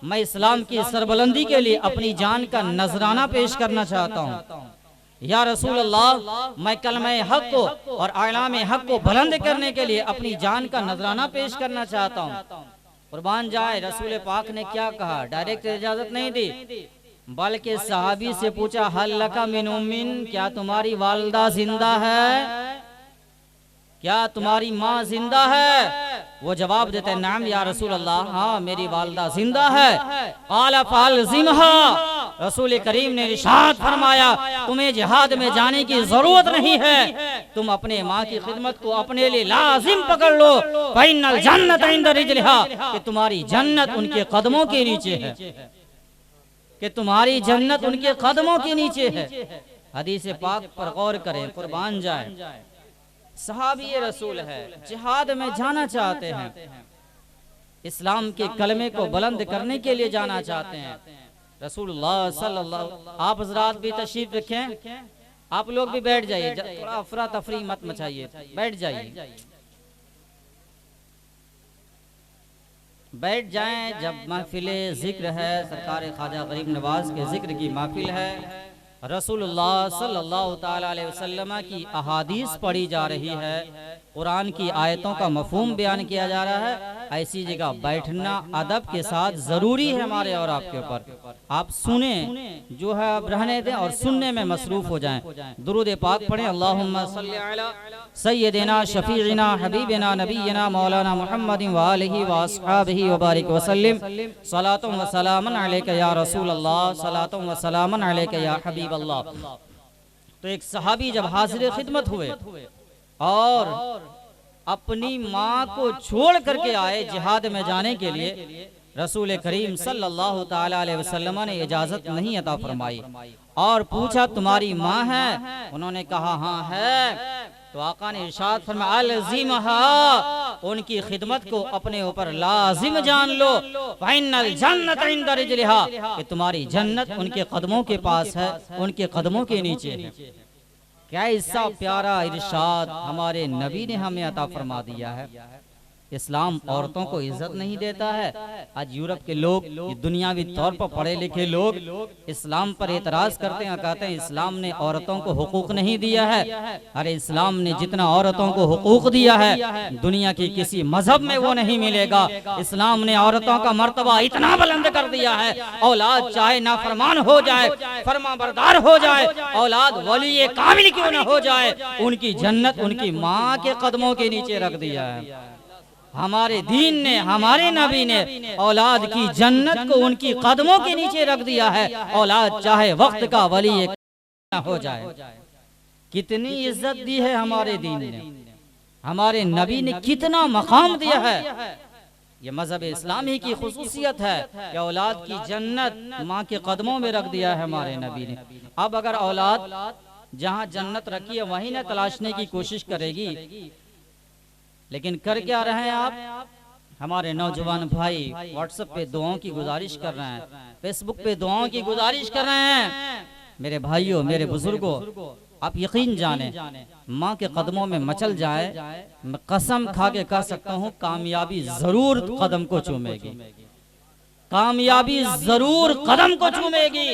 मैं इस्लाम की सरबलंदी के लिए अपनी जान का नजराना पेश करना चाहता हूँ, या रसूल अल्लाह मैं कलमे हक को और आलाम हक को बुलंद करने के लिए अपनी जान का नजराना पेश करना चाहता हूँ। कुर्बान जाए, रसूल पाक ने क्या कहा, डायरेक्ट इजाजत नहीं दी, बल्कि सहाबी से पूछा हल लका मिन उम्मिन, क्या तुम्हारी वालिदा जिंदा है, क्या तुम्हारी माँ जिंदा है। वो जवाब देते नाम या रसूल अल्लाह, हाँ मेरी वालिदा जिंदा है। क़ाल फ़अल्ज़िमहा, रसूल करीम ने इरशाद फरमाया तुम्हें जिहाद में जाने की जरूरत नहीं है, तुम अपने माँ की खिदमत को अपने लिए लाजिम पकड़ लो। फ़इन्नल जन्नत इंद रिजलिहा, कि तुम्हारी जन्नत उनके कदमों के नीचे है, कि तुम्हारी जन्नत उनके कदमों के नीचे है। हदीस पाक पर गौर करें, कुर्बान जाए, सहाबी रसूल है, जिहाद में जाना चाहते हैं, इस्लाम के कलमे को बुलंद करने के लिए जाना चाहते हैं। रसूलुल्लाह सल्लल्लाहु, आप हज़रात भी तशरीफ रखें, आप लोग भी बैठ जाइए, थोड़ा अफरा तफरी मत मचाइए, बैठ जाइए, बैठ जाएं। जब महफिले जिक्र है, सरकार ख्वाजा गरीब नवाज के जिक्र की महफिल है, रसूलुल्लाह सल्लल्लाहु ताला अलैहि वसल्लम की अहादीस पढ़ी जा रही है, कुरान की आयतों का मफहूम बयान किया जा रहा है, ऐसी जगह बैठना अदब के साथ जरूरी है हमारे और आपके ऊपर। आप सुने जो है अब रहने दें और सुनने में मसरूफ हो जाएं। दुरूद पाक पढ़ें, अल्लाहुम्मा सल्ली अला सय्यदिना शफीइना हबीबिना नबीना मौलाना मुहम्मदिन व आलिहि व अस्हाबिहि व बारिक व सल्लिम, सलातुन व सलामुन अलैका या रसूल अल्लाह, सलातुन व सलामुन अलैका या हबीब अल्लाह। तो एक सहाबी जब हाजिर खिदमत हुए और अपनी माँ को छोड़ करके आए जिहाद में जाने के लिए, रसूल करीम सल्लल्लाहु ताला अलैहि वसल्लम ने इजाजत नहीं अता फरमाई और पूछा तुम्हारी माँ है, उन्होंने कहा हाँ है। तो आका ने इरशाद फरमाया अलज़िमहा, उनकी खिदमत को अपने ऊपर लाजिम जान लो। फ़इन्नल जन्नत इंद रिजलिहा, कि तुम्हारी जन्नत उनके कदमों के पास है, उनके कदमों के नीचे है। क्या ऐसा प्यारा इरशाद हमारे नबी ने हमें अता फरमा दिया है। इस्लाम औरतों को इज्जत नहीं देता है। आज यूरोप के लोग, दुनियावी तौर पर पढ़े लिखे लोग इस्लाम पर एतराज करते हैं, कहते हैं इस्लाम ने औरतों को हुकूक नहीं दिया है। अरे इस्लाम ने जितना औरतों को हुकूक दिया है दुनिया की किसी मजहब में वो नहीं मिलेगा। इस्लाम ने औरतों का मर्तबा इतना बुलंद कर दिया है, औलाद चाहे नाफरमान हो जाए, फरमाबरदार हो जाए, औलाद वली कामिल क्यों न हो जाए, उनकी जन्नत उनकी माँ के कदमों के नीचे रख दिया है। हमारे दीन ने, हमारे नबी ने औलाद की जन्नत को उनकी कदमों के नीचे रख दिया है। औलाद चाहे वक्त का वली हो जाए। कितनी इज्जत दी है हमारे दीन ने, हमारे नबी ने कितना मकाम दिया है। ये मजहब इस्लामी की खुसूसियत है कि औलाद की जन्नत माँ के कदमों में रख दिया है हमारे नबी ने। अब अगर औलाद जहाँ जन्नत रखी है वहीं न तलाशने की कोशिश करेगी, लेकिन कर क्या रहे हैं आप? हमारे नौजवान भाई व्हाट्सएप पे दुआओं की गुजारिश कर रहे हैं, फेसबुक पे दुआओं की गुजारिश कर रहे हैं। मेरे भाइयों, मेरे बुजुर्गों, आप यकीन जाने माँ के कदमों में मचल जाए, मैं कसम खा के कह सकता हूँ कामयाबी जरूर कदम को चूमेगी, कामयाबी जरूर कदम को चूमेगी।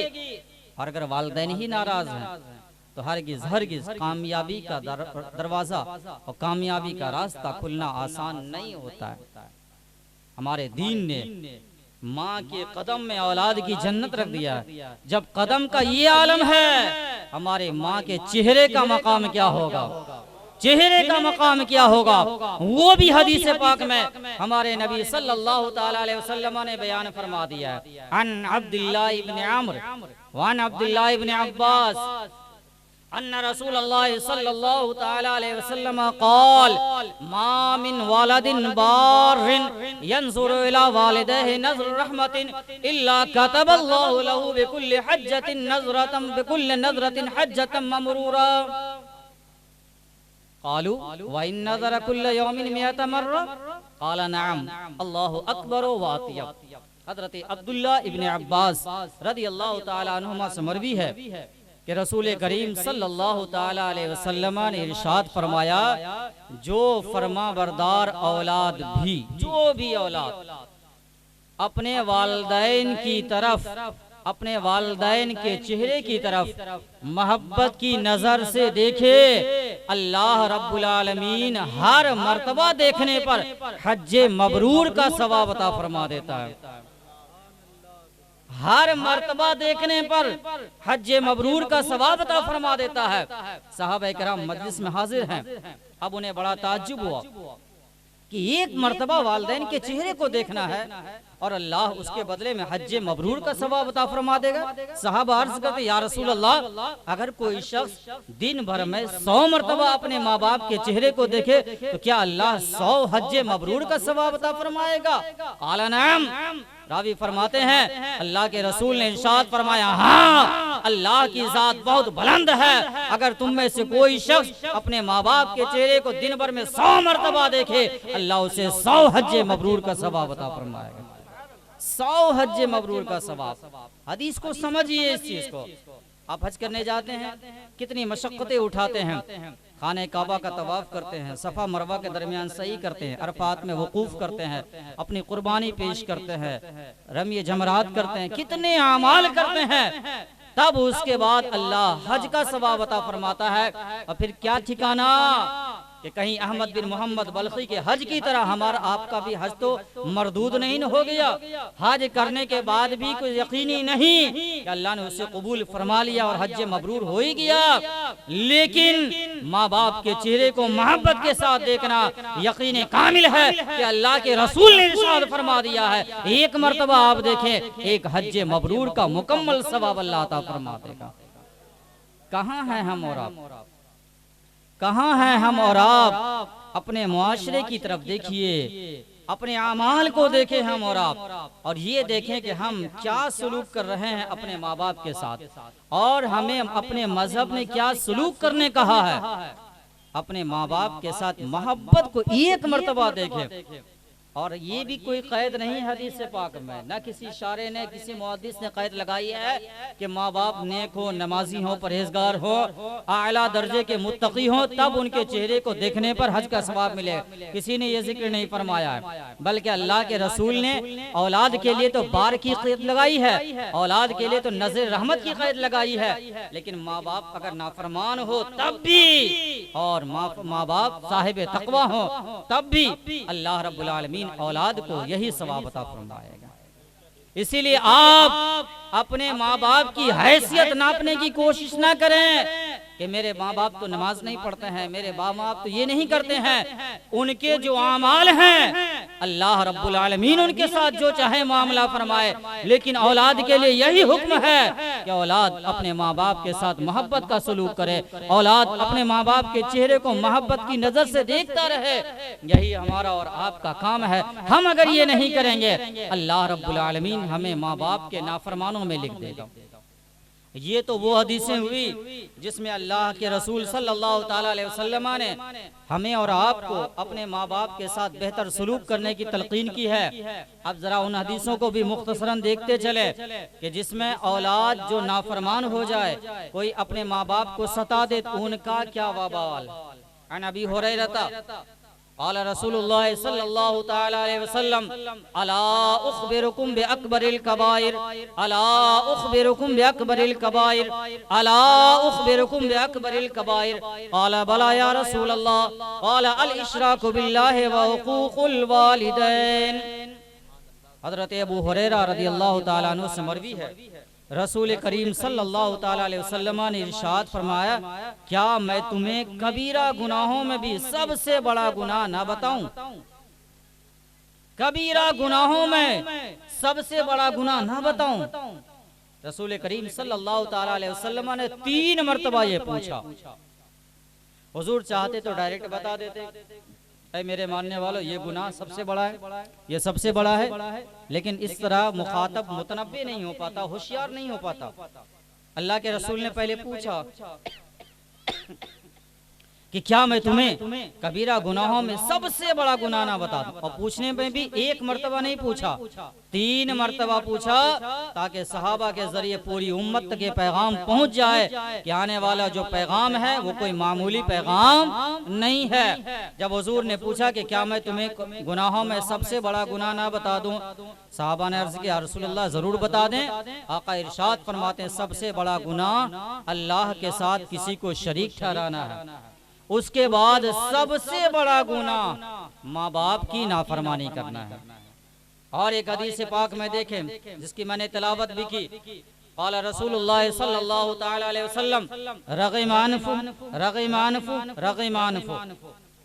और अगर वालिदैन ही नाराज हैं तो हरगिज़ हरगिज़ कामयाबी का दरवाजा और कामयाबी का रास्ता खुलना आसान नहीं होता है। हमारे दीन ने माँ के कदम में औलाद की जन्नत रख दिया है। जब कदम का ये आलम है, हमारे माँ के चेहरे का मकाम क्या होगा, चेहरे का मकाम क्या होगा, वो भी हदीस पाक में हमारे नबी सल्लल्लाहु ताला अलैहि वसल्लम ने बयान फरमा दिया है। अन अब्दुल्लाह इब्न अम्र व अन अब्दुल्लाह इब्न अब्बास अन्ना रसूलुल्लाह सल्लल्लाहु ताला अलैहि वसल्लम क़ाल मा मिन वालिदिन बारिन यंज़ुरु इला वालिदैहि नज़र रहमतिन इल्ला कतबल्लाहु लहु बिकुल्लि हज्जतिन नज़रतन बिकुल्लि नज़रतिन हज्जतन ममरूरा। क़ालू व इन नज़रा कुल्ल यौमिन मिअत मर्रा क़ाल नअम अल्लाहु अकबर व अत्यब। हज़रत अब्दुल्लाह इब्न अब्बास रज़ियल्लाहु ताला अन्हुमा से मरवी है कि रसूल करीम सल्लल्लाहु ताला अलैहि वसल्लम ने इरशाद फरमाया, जो फरमाबरदार औलाद भी, जो भी औलाद अपने वालिदैन की तरफ, अपने वालिदैन के चेहरे की तरफ मोहब्बत की नजर से देखे, अल्लाह रब्बुल आलमीन हर मर्तबा देखने पर हज्जे मबरूर का सवाब अता फरमा देता है। हर मर्तबा देखने पर हज्जे मबरूर का सवाब अता फरमा देता है। साहबा किराम मजलिस में हाजिर हैं। अब उन्हें बड़ा ताज्जुब हुआ कि एक मर्तबा वालिदैन के चेहरे को देखना है और अल्लाह उसके बदले में हज्जे मबरूर का सवाब अता फरमा देगा। साहबा अर्ज करते, या रसूल अल्लाह, अगर कोई शख्स दिन भर में 100 मर्तबा अपने माँ बाप के चेहरे को देखे तो क्या अल्लाह 100 हज्जे मबरूर का सवाब अता फरमाएगा? क़ाल नअम। रावी फरमाते हैं अल्लाह के रसूल ने इरशाद फरमाया, हाँ, अल्लाह की जात बहुत बुलंद है। अगर तुम में से कोई शख्स अपने माँ बाप के चेहरे को दिन भर में 100 मर्तबा देखे, अल्लाह उसे 100 हज्जे मबरूर का सवाब अता फरमाएगा। 100 हज्जे मबरूर का सवाब। हदीस को समझिए, इस चीज को। आप हज करने जाते हैं, कितनी मशक्कतें उठाते हैं, खाने काबा का तवाफ करते हैं, सफ़ा मरवा के दरमियान सही करते हैं, अरफात में वकूफ करते हैं, अपनी कुर्बानी पेश करते हैं, रमी जमरात करते हैं, कितने आमाल करते हैं, तब उसके बाद अल्लाह हज का सवाब अता फरमाता है। और फिर क्या ठिकाना कि कहीं अहमद बिन मोहम्मद बल्खी के हज की तरह हमारा आपका भी हज तो मरदूद नहीं हो गया। हज करने के बाद भी कोई यकीनी नहीं कि अल्लाह ने उसे कबूल फरमा लिया और हज मबरूर हो ही गया, लेकिन माँ बाप के चेहरे को मोहब्बत के साथ देखना यकीन कामिल है कि अल्लाह के रसूल ने इरशाद फरमा दिया है, एक मर्तबा आप देखें, एक हज मबरूर का मुकम्मल सवाब अल्लाह अता फरमा देगा। कहाँ है हम और आप? कहाँ हैं हम और आप? अपने मुआशरे की तरफ देखिए, अपने आमाल को देखें हम और आप, और ये देखें कि हम क्या सलूक कर रहे हैं अपने माँ बाप के साथ, और हमें अपने मजहब ने क्या सलूक करने कहा है। अपने माँ बाप के साथ मोहब्बत को एक मर्तबा देखे। और ये भी कोई कैद नहीं हदीस पाक में, न किसी शारे ने किसी मुहद्दिस ने कैद लगाई है कि माँ बाप नेक हो, नमाजी हो, परहेजगार हो, आला दर्जे के मुत्तकी हो, तब उनके चेहरे को देखने पर हज का सवाब मिले। किसी ने ये जिक्र नहीं फरमाया है, बल्कि अल्लाह के रसूल ने औलाद के लिए तो बार की कैद लगाई है, औलाद के लिए तो नजर रहमत की कैद लगाई है। लेकिन माँ बाप अगर नाफरमान हो तब भी, और माँ बाप साहिब तकवा हो तब भी अल्लाह रब्बुल आलमीन औलाद को यही सवाब अता फरमाएगा। इसीलिए आप अपने माँ बाप की हैसियत नापने की कोशिश ना करें कि मेरे माँ बाप तो नमाज नहीं पढ़ते हैं, मेरे माँ बाप तो ये नहीं करते हैं। उनके जो आमाल हैं अल्लाह रब्बुल आलमीन उनके साथ जो चाहे मामला फरमाए, लेकिन औलाद के लिए यही हुक्म है कि औलाद अपने माँ बाप के साथ मोहब्बत का सलूक करे, औलाद अपने माँ बाप के चेहरे को मोहब्बत की नजर से देखता रहे। यही हमारा और आपका काम है। हम अगर ये नहीं करेंगे अल्लाह रब्बुल आलमीन हमें माँ बाप के नाफरमानों में लिख देगा। ये तो वो हदीसें हुई जिसमें अल्लाह के रसूल सल्लल्लाहु ताला अलैहि वसल्लम ने हमें और आपको अपने माँ बाप के साथ बेहतर सलूक करने की तलकीन की है। अब जरा उन हदीसों को भी मुख्तसरन देखते चले कि जिसमें औलाद जो नाफरमान हो जाए, कोई अपने माँ बाप को सता दे तो उनका क्या वबाल। अन अबी हुरैरा क़ाल रसूलुल्लाह सल्लल्लाहु तआला अलैहि वसल्लम अला उख़बिरुकुम बिअकबरिल कबाइर, अला उख़बिरुकुम बिअकबरिल कबाइर, अला उख़बिरुकुम बिअकबरिल कबाइर। क़ाल बला या रसूलल्लाह, क़ाल अल इशराकु बिल्लाहि व हुक़ूक़ुल वालिदैन। हज़रत अबू हुरैरा रज़ियल्लाहु तआला अन्हु से मरवी है, रसूल करीम सल्लल्लाहु ताला अलैहि वसल्लम ने इरशाद फरमाया, क्या मैं तुम्हें कबीरा गुनाहों में भी सबसे बड़ा गुनाह ना बताऊं? कबीरा गुनाहों में सबसे बड़ा गुनाह ना बताऊं? रसूल करीम सल्लल्लाहु ताला अलैहि वसल्लम ने 3 मरतबा ये पूछा। हुजूर चाहते तो डायरेक्ट बता देते, ऐ मेरे मानने वालों ये गुनाह सबसे बड़ा है, ये सबसे बड़ा है, लेकिन इस तरह मुखातब मुतनब्बे नहीं हो पाता, होशियार नहीं हो पाता। अल्लाह के रसूल ने पहले पूछा कि क्या मैं तुम्हें कबीरा गुनाहों में सबसे बड़ा गुनाह ना बता दूं? और पूछने में भी 1 मरतबा नहीं पूछा, 3 मरतबा पूछा, ताकि सहाबा के जरिए पूरी उम्मत के पैगाम पहुंच जाए कि आने वाला जो पैगाम है वो कोई मामूली पैगाम नहीं है। जब हुजूर ने पूछा कि क्या मैं तुम्हें गुनाहों में सबसे बड़ा गुनाह ना बता दूं, सहाबा ने अर्ज किया रसूलुल्लाह जरूर बता दें। आका इरशाद फरमाते हैं सबसे बड़ा गुनाह अल्लाह के साथ किसी को शरीक ठहराना है। उसके बाद सबसे बड़ा गुनाह माँ बाप की नाफरमानी करना है। और एक हदीस पाक में देखें जिसकी मैंने तिलावत भी की, क़ाल रसूलुल्लाह सल्लल्लाहु ताला अलैहि वसल्लम रग़िमानफु रग़िमानफु रग़िमानफु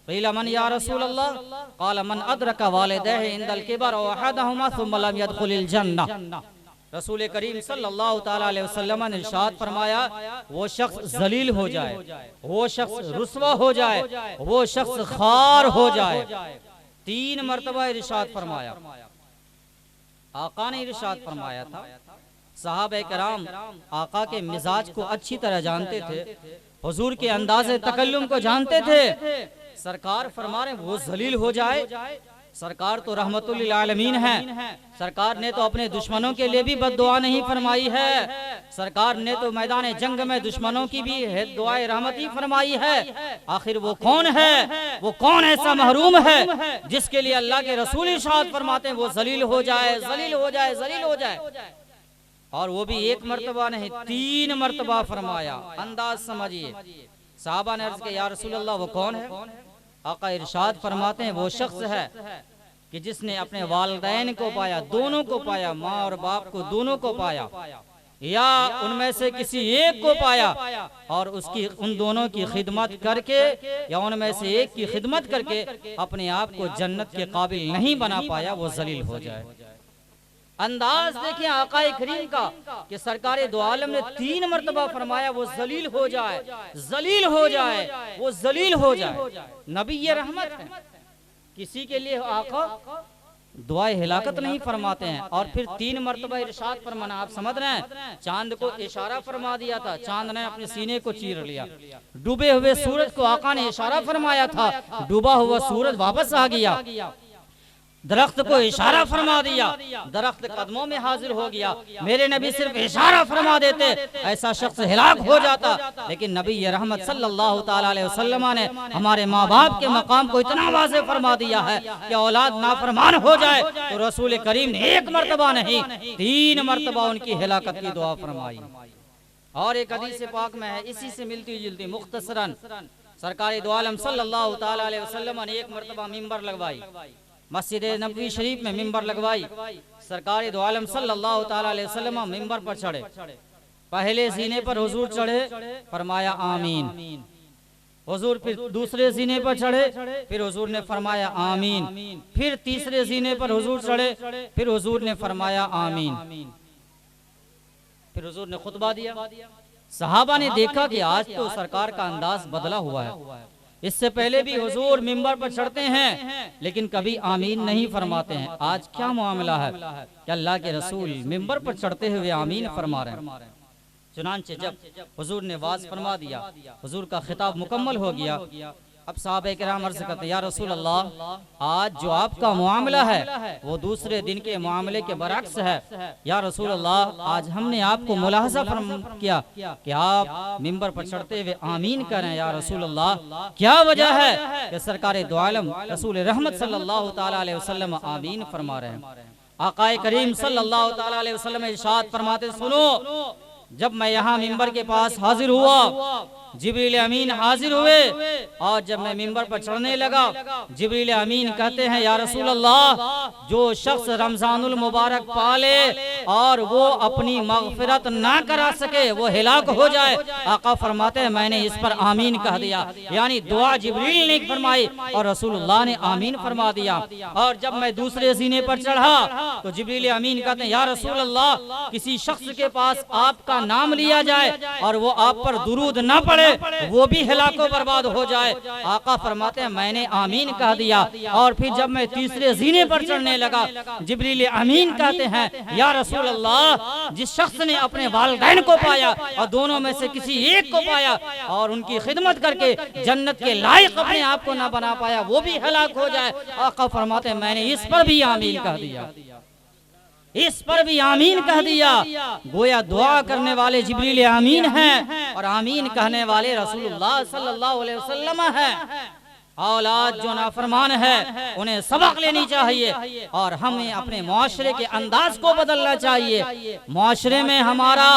क़ील मन या रसूलल्लाह, क़ाल मन अदरक वालिदैहि इंदल किबर व अहदहुमा सुम्मा लम यदखुलिल जन्नह। रसूल करीम सल्लल्लाहु ताला अलैहि वसल्लम ने इरशाद फरमाया, वो शख्स जलील हो जाए, वो शख्स रुस्वा हो जाए, वो शख्स खार हो जाए। 3 मरतबा इरशाद फरमाया। आका ने इरशाद फरमाया था। सहाबे कराम आका के मिजाज को अच्छी तरह जानते थे, हुजूर के अंदाज़े तकल्लुम को जानते थे। सरकार फरमा रहे वो जलील हो जाए। सरकार तो रहमतुल लिल आलमीन है, सरकार ने तो अपने दुश्मनों के लिए भी बद्दुआ नहीं फरमाई है, सरकार ने तो मैदान जंग में दुश्मनों की भी दुआए रहमत ही फरमाई है। आखिर वो कौन है, वो कौन ऐसा महरूम है जिसके लिए अल्लाह के रसूल इरशाद फरमाते हैं वो जलील हो जाए, जलील हो जाए, जलील हो जाए। और वो भी 1 मरतबा नहीं 3 मरतबा फरमाया। अंदाज समझिए। साहबा ने अर्ज किया या रसूलल्लाह वो कौन है? आका इरशाद फरमाते हैं वो शख्स है कि जिसने अपने वालिदैन को पाया, दोनों को पाया, माँ और बाप को दोनों को पाया, या उनमें से किसी एक को पाया और उसकी उन दोनों की खिदमत करके या उनमें से एक की खिदमत करके अपने आप को जन्नत के काबिल नहीं बना पाया, वो जलील हो जाए। अंदाज देखें आकाए करीम का कि सरकारे दो आलम ने 3 मरतबा फरमाया वो जलील हो जाए, जलील हो जाए, वो जलील हो जाए। नबी ये रहमत है। किसी के लिए आका दुआए हिलाकत नहीं फरमाते हैं। और फिर 3 मरतबा इरशाद फरमाना, आप समझ रहे हैं, चांद को इशारा फरमा दिया था, चांद ने अपने सीने को चीर लिया। डूबे हुए सूरज को आका ने इशारा फरमाया था, डूबा हुआ सूरज वापस आ गया। दरख्त को इशारा फरमा दिया, दरख्त कदमों में हाजिर हो गया। मेरे नबी सिर्फ इशारा फरमा देते, ऐसा शख्स हिलाक हो जाता। लेकिन नबी रहमत सल्लल्लाहु ताला अलैहि वसल्लम ने हमारे माँ बाप के मकाम को इतना वाज़ेह फरमा दिया है कि औलाद नाफरमान हो जाए तो रसूल करीम ने 1 मरतबा नहीं 3 मरतबा उनकी हिलाकत की दुआ फरमाई। और एक हदीस पाक में है, इसी से मिलती जुलती मुख्तसरन, सरकार दो आलम सल्लल्लाहु ताला अलैहि वसल्लम ने 1 मरतबा मिंबर लगवाई, मस्जिद नबवी शरीफ में मिंबर लगवाई। सरकार दो आलम सल्लल्लाहु ताला अलैहि वसल्लम मिंबर पर चढ़े, पहले जीने पर हुजूर चढ़े, फरमाया आमीन। हुजूर फिर दूसरे जीने पर चढ़े, फिर हुजूर ने फरमाया आमीन। फिर तीसरे जीने पर हुजूर चढ़े, फिर हुजूर ने फरमाया आमीन। फिर हुजूर ने खुतबा दिया। सहाबा ने देखा कि आज तो सरकार का अंदाज बदला हुआ है, इससे पहले भी हुजूर मिंबर पर चढ़ते हैं लेकिन कभी आमीन नहीं फरमाते हैं, आज क्या मामला है कि अल्लाह के रसूल मिंबर पर चढ़ते हुए आमीन फरमा रहे हैं। चुनांचे जब हुजूर ने वाज फरमा दिया, हुजूर का खिताब मुकम्मल हो गया। अब साहबे किराम अर्ज़ करते, या रसूल अल्लाह, आज जो आपका मामला है वो दूसरे दिन के मामले के बरअक्स है। या रसूल अल्लाह, आज हमने आपको मुलाहजा किया कि आप मिंबर पर चढ़ते हुए आमीन करें। या रसूल अल्लाह, क्या वजह है कि सरकार दो आलम रसूल रहमत सल्लल्लाहु ताला अलैहि वसल्लम आमीन फरमा रहे हैं। आकाए करीम सल्लल्लाहु ताला अलैहि वसल्लम इरशाद फरमाते, सुनो, जब मैं यहाँ मिंबर के पास हाजिर हुआ, जिब्रील अमीन हाजिर हुए, और जब मैं मिंबर पर चढ़ने लगा, जिब्रील अमीन कहते हैं, या रसूल अल्लाह, जो शख्स रमजानुल मुबारक पाले और वो अपनी मगफिरत ना करा सके वो हिलाक हो जाए। आका फरमाते हैं, मैंने इस पर आमीन कह दिया, यानी दुआ जिब्रील ने फरमाई और रसूलुल्लाह ने आमीन फरमा दिया। और जब मैं दूसरे सीने पर चढ़ा तो जिब्रील अमीन कहते हैं, या रसूल अल्लाह, किसी शख्स के पास आपका नाम लिया जाए और वो आप पर दुरूद ना पड़े, वो भी हिलाको बर्बाद हो जाए। आका फरमाते हैं, मैंने आमीन कह दिया। और फिर जब मैं तीसरे जीने पर चढ़ने लगा, जिब्रील अमीन कहते हैं, या रसूल अल्लाह, जिस शख्स ने अपने वालिदैन को पाया और दोनों में से किसी एक को पाया और उनकी खिदमत करके जन्नत के लायक अपने आप को ना बना पाया, वो भी हिलाक हो जाए। आका फरमाते हैं, मैंने इस पर भी आमीन कह दिया, इस पर भी आमीन कह दिया। गोया दुआ करने वाले जिब्रील आमीन हैं और आमीन कहने वाले रसूलुल्लाह सल्लल्लाहु अलैहि वसल्लम हैं। औलाद जो नाफरमान है उन्हें सबक लेनी चाहिए और हमें अपने मुआशरे के अंदाज को बदलना चाहिए। मुआशरे में हमारा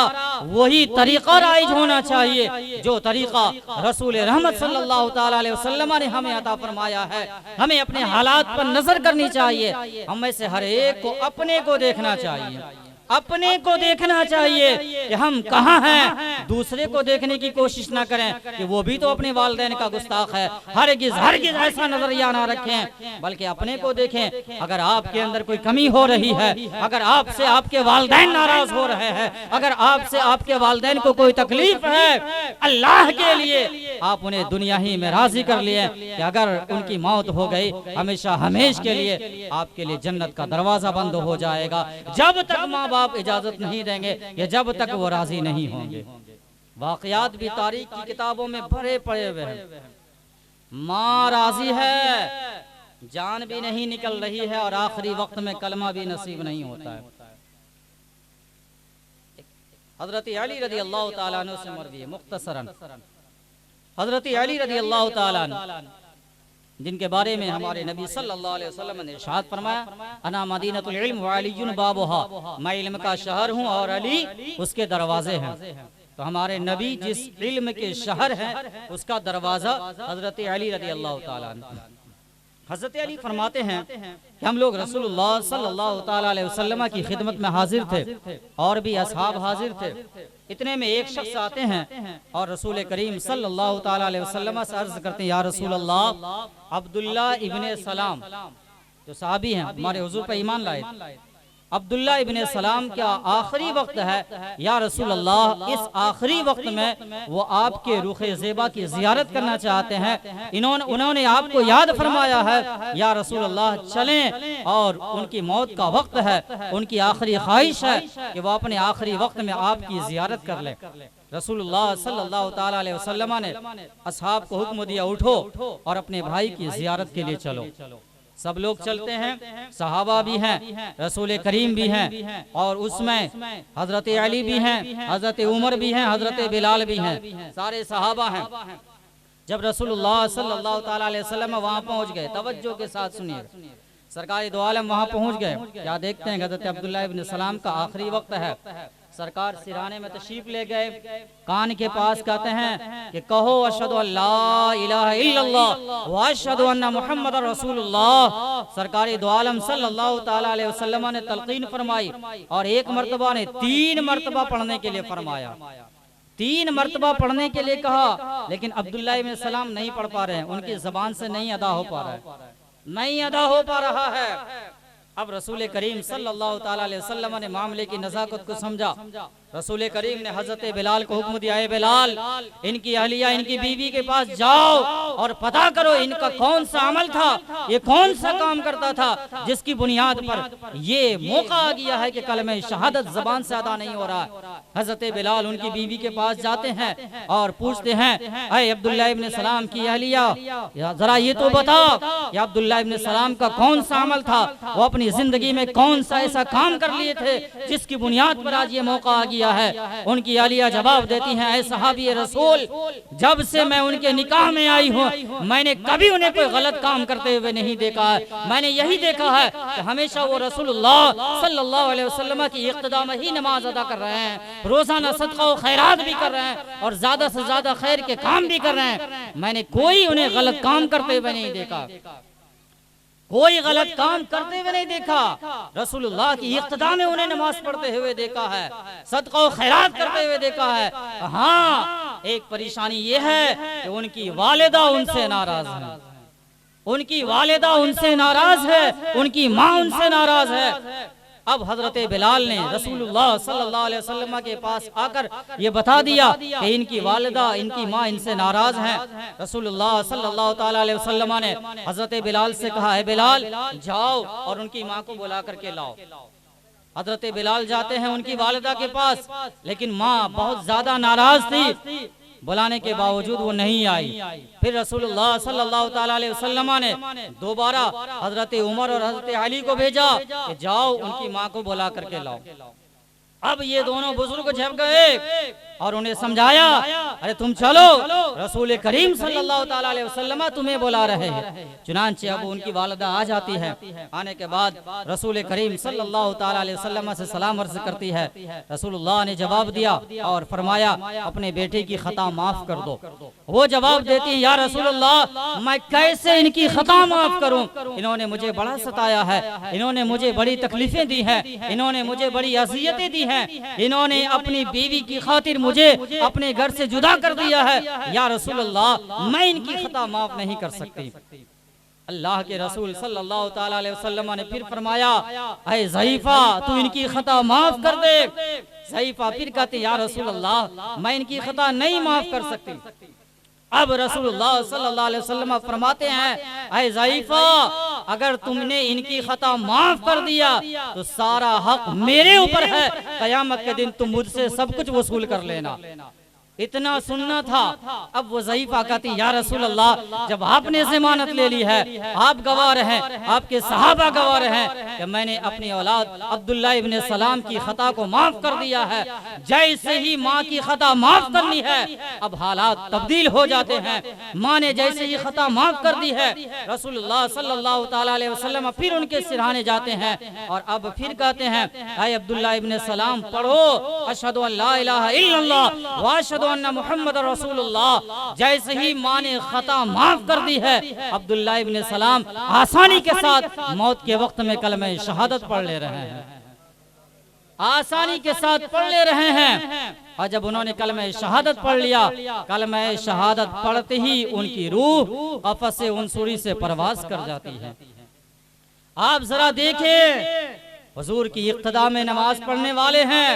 वही तरीका राइज होना चाहिए जो तरीका रसूल रहमत सल्लल्लाहु ताला अलैहि वसल्लम ने हमें अता फरमाया है। हमें अपने हालात पर नजर करनी चाहिए, हम में से हर एक को अपने को देखना चाहिए, अपने को देखना चाहिए कि हम कहाँ हैं। दूसरे को देखने की कोशिश ना करें कि वो भी तो अपने वालिदैन का गुस्ताख है, हरगिज़ हरगिज़ ऐसा नजरिया ना रखें, बल्कि अपने को देखें। अगर आपके अंदर कोई कमी हो रही है, अगर आपसे आपके वालिदैन नाराज हो रहे हैं, अगर आपसे आपके वालिदैन को कोई तकलीफ है, अल्लाह के लिए आप उन्हें दुनिया ही में राजी कर लिए कि अगर उनकी मौत हो गई हमेशा हमेश के लिए आपके लिए जन्नत का दरवाजा बंद हो जाएगा, जब तक माँ बाप इजाजत नहीं देंगे या जब तक वो राजी नहीं होंगे। वाकयात भी तारीख की किताबों में भरे पड़े हुए हैं। माँ राजी है, जान भी नहीं निकल रही है और आखिरी वक्त में कलमा भी नसीब नहीं होता है। हजरत अली रज़ी अल्लाह ताला अन्हु से मरवी है मुख्तसरन। हजरत अली रज़ी अल्लाह ताला अन्हु जिनके बारे में हमारे नबी सल्लल्लाहु अलैहि वसल्लम ने इरशाद फरमाया, अना मदीनतुल इल्म व अलीयुन बाबुहा, मैं इल्म का शहर हूँ और अली उसके दरवाजे हैं। तो हमारे नबी जिस इल्म के शहर है उसका दरवाजा हजरत अली रज़ी अल्लाह ताला अन्हु। हजरत अली फरमाते हैं कि हम लोग रसूलुल्लाह सल्लल्लाहु ताला अलैहि वसल्लम की खिदमत में हाजिर थे और भी असहाब हाजिर थे। इतने में एक शख्स आते हैं और रसूल करीम सल्लल्लाहु ताला अलैहि वसल्लम से अर्ज करते हैं, या रसूल अल्लाह, अब्दुल्ला इब्ने सलाम जो सहाबी हैं हमारे हुजूर पर ईमान लाए, अब्दुल्ला इब्ने सलाम का आखिरी वक्त है या रसूल अल्लाह, इस आखिरी वक्त में वो आपके रुखे ज़ेबा की ज़ियारत करना चाहते हैं। उन्होंने आपको याद फरमाया है या रसूल अल्लाह, चलें, और उनकी मौत का वक्त है, उनकी आखिरी ख्वाहिश है कि वो अपने आखिरी वक्त में आपकी ज़ियारत कर लें। रसूलुल्लाह सल्लल्लाहु ताला अलैहि वसल्लम ने असहाब को हुक्म दिया, उठो और अपने भाई की ज़ियारत के लिए चलो। सब लोग चलते हैं, सहाबा भी हैं, रसूल करीम भी हैं, और उसमें हजरत अली भी हैं, हजरत उमर भी हैं, हजरत बिलाल भी हैं, सारे सहाबा हैं। जब रसूलुल्लाह सल्लल्लाहु ताला अलैहि वसल्लम वहाँ पहुँच गए, तवज्जो के साथ सुनिए, सरकार दो आलम वहाँ पहुँच गए, क्या देखते हैं हजरत अब्दुल्ला इब्न सलाम का आखिरी वक्त है। सरकार सिराने में तशरीफ ले गए, कान के पास कहते हैं कि कहो अशहदु अल्ला इलाहा इल्लल्लाह व अशहदु अन्ना मुहम्मदर रसूलुल्लाह। सरकारी दो आलम सल्लल्लाहु ताला अलैहि वसल्लम ने तलकीन फरमाई और एक मर्तबा ने 3 मर्तबा पढ़ने के लिए फरमाया, 3 मर्तबा पढ़ने के लिए कहा, लेकिन अब्दुल्ला इब्न सलाम नहीं पढ़ पा रहे हैं, उनकी जबान से नहीं अदा हो पा रहा है, नहीं अदा हो पा रहा है। अब रसूल करीम सल्लल्लाहु ताला अलैहि वसल्लम ने मामले की नज़ाकत को समझा। रसूल करीम ने हजरत बिलाल को हुक्म दिया, है बिलाल, इनकी अहलिया, इनकी बीवी के पास जाओ और पता करो इनका कौन सा अमल था, ये कौन सा काम करता था जिसकी बुनियाद पर ये मौका आ गया है कि कलमे शहादत जबान से अदा नहीं हो रहा है। हजरत बिलाल उनकी बीवी के पास जाते हैं और पूछते हैं, अरे अब्दुल्ला इब्न सलाम की अहलिया, जरा ये तो बता कि अब्दुल्ला इब्न सलाम का कौन सा अमल था, वो अपनी जिंदगी में कौन सा ऐसा काम कर लिए थे जिसकी बुनियाद पर आज ये मौका आ गया है। उनकी आलिया जवाब देती हैं, ऐ सहाबी रसूल, जब से मैं उनके निकाह में आई हूँ मैंने कभी उन्हें कोई गलत काम करते हुए नहीं देखा है। मैंने यही देखा है कि हमेशा वो रसूलुल्लाह सल्लल्लाहु अलैहि वसल्लम की इक्तिदा में ही नमाज अदा कर रहे हैं, रोजाना सदका और खैरात भी कर रहे हैं और ज्यादा से ज्यादा खैर के काम भी कर रहे हैं। मैंने कोई उन्हें गलत काम करते हुए नहीं देखा, कोई गलत काम करते हुए नहीं देखा। रसूलुल्लाह की इक्तिदा में उन्हें नमाज पढ़ते हुए देखा है, सदका और खैरात करते हुए देखा है। हाँ, एक परेशानी ये है कि उनकी वालिदा उनसे नाराज है, उनकी वालिदा उनसे नाराज है, उनकी माँ उनसे नाराज है। अब हजरत बिलाल ने रसूलुल्लाह सल्लल्लाहु अलैहि वसल्लम के पास आकर ये बता दिया कि इनकी वालिदा, इनकी माँ इनसे नाराज हैं। रसूलुल्लाह सल्लल्लाहु ताला अलैहि वसल्लम ने हजरत बिलाल से कहा, है बिलाल, जाओ और उनकी माँ को बुला करके लाओ। हजरत बिलाल जाते हैं उनकी वालिदा के पास, लेकिन माँ बहुत ज्यादा नाराज थी, बुलाने के बावजूद वो नहीं आई। फिर रसूलुल्लाह सल्लल्लाहु ताला अलैहि वसल्लम ने दोबारा हजरत उमर और हजरत अली को भेजा कि जाओ उनकी माँ को बुला करके लाओ। अब ये दोनों बुजुर्ग झप गए और उन्हें समझाया, अरे तुम चलो, रसूल करीम सल्लल्लाहु ताला अलैहि वसल्लम तुम्हें बुला रहे हैं। चुनांचे अब उनकी वालिदा आ जाती है, आने के बाद रसूल करीम सल्लल्लाहु ताला अलैहि वसल्लम से सलाम अर्ज करती है। रसूलुल्लाह ने जवाब दिया और फरमाया, अपने बेटे की खता माफ कर दो। वो जवाब देती है, या रसूलुल्लाह, मैं कैसे इनकी खता माफ करूं, इन्होंने मुझे बड़ा सताया है, इन्होंने मुझे बड़ी तकलीफें दी हैं, इन्होंने मुझे बड़ी अज़ियतें दी हैं, इन्होंने अपनी बीवी की खातिर मुझे अपने घर से जुदा कर दिया है। या रसूलुल्लाह, मैं इनकी खता माफ नहीं कर सकती। अल्लाह के रसूल सल्लल्लाहु ताला अलैहि वसल्लम ने फिर फरमाया, ऐ ज़ईफा, तू इनकी खता माफ कर दे। ज़ईफा फिर कहती, या रसूलुल्लाह, मैं इनकी खता नहीं माफ कर सकती। अब रसूलुल्लाह सल्लल्लाहु अलैहि वसल्लम फरमाते हैं, ऐ ज़ईफा, अगर तुमने इनकी खता माफ कर दिया तो सारा हक मेरे ऊपर है, कयामत के दिन तुम मुझसे सब कुछ वसूल कर लेना। इतना सुनना था। अब वो ज़ईफा कहती, या रसूल अल्लाह, जब आपने ज़मानत ले ली है, आप गवाह हैं, आपके सहाबा गवाह हैं कि मैंने अपनी औलाद अब्दुल्ला इब्न सलाम की खता को माफ कर दिया है। जैसे ही माँ की खता माफ करनी है, अब हालात तब्दील हो जाते हैं। माँ ने जैसे ही खता माफ कर दी है, रसूलुल्लाह सल्लल्लाहु ताला अलैहि वसल्लम फिर उनके सिरहाने जाते हैं और अब फिर कहते हैं, ऐ अब्दुल्ला इब्न सलाम, पढ़ो अशहदु अल्ला इलाहा इल्लल्लाह व अशहदु अन्ना मुहम्मद रसूलुल्लाह। जैसे ही माँ ने खता माफ कर दी है, अब्दुल्ला इब्न सलाम आसानी के साथ मौत के वक्त में कलमे शहादत पढ़ ले रहे हैं, आसानी के साथ पढ़ ले रहे हैं। और जब उन्होंने कलमे शहादत पढ़ लिया, कलमे शहादत पढ़ते ही उनकी रूह कफ़स-ए-उनसुरी से परवाज कर जाती है। आप जरा देखें हुजूर की इक्तदा में नमाज पढ़ने वाले हैं,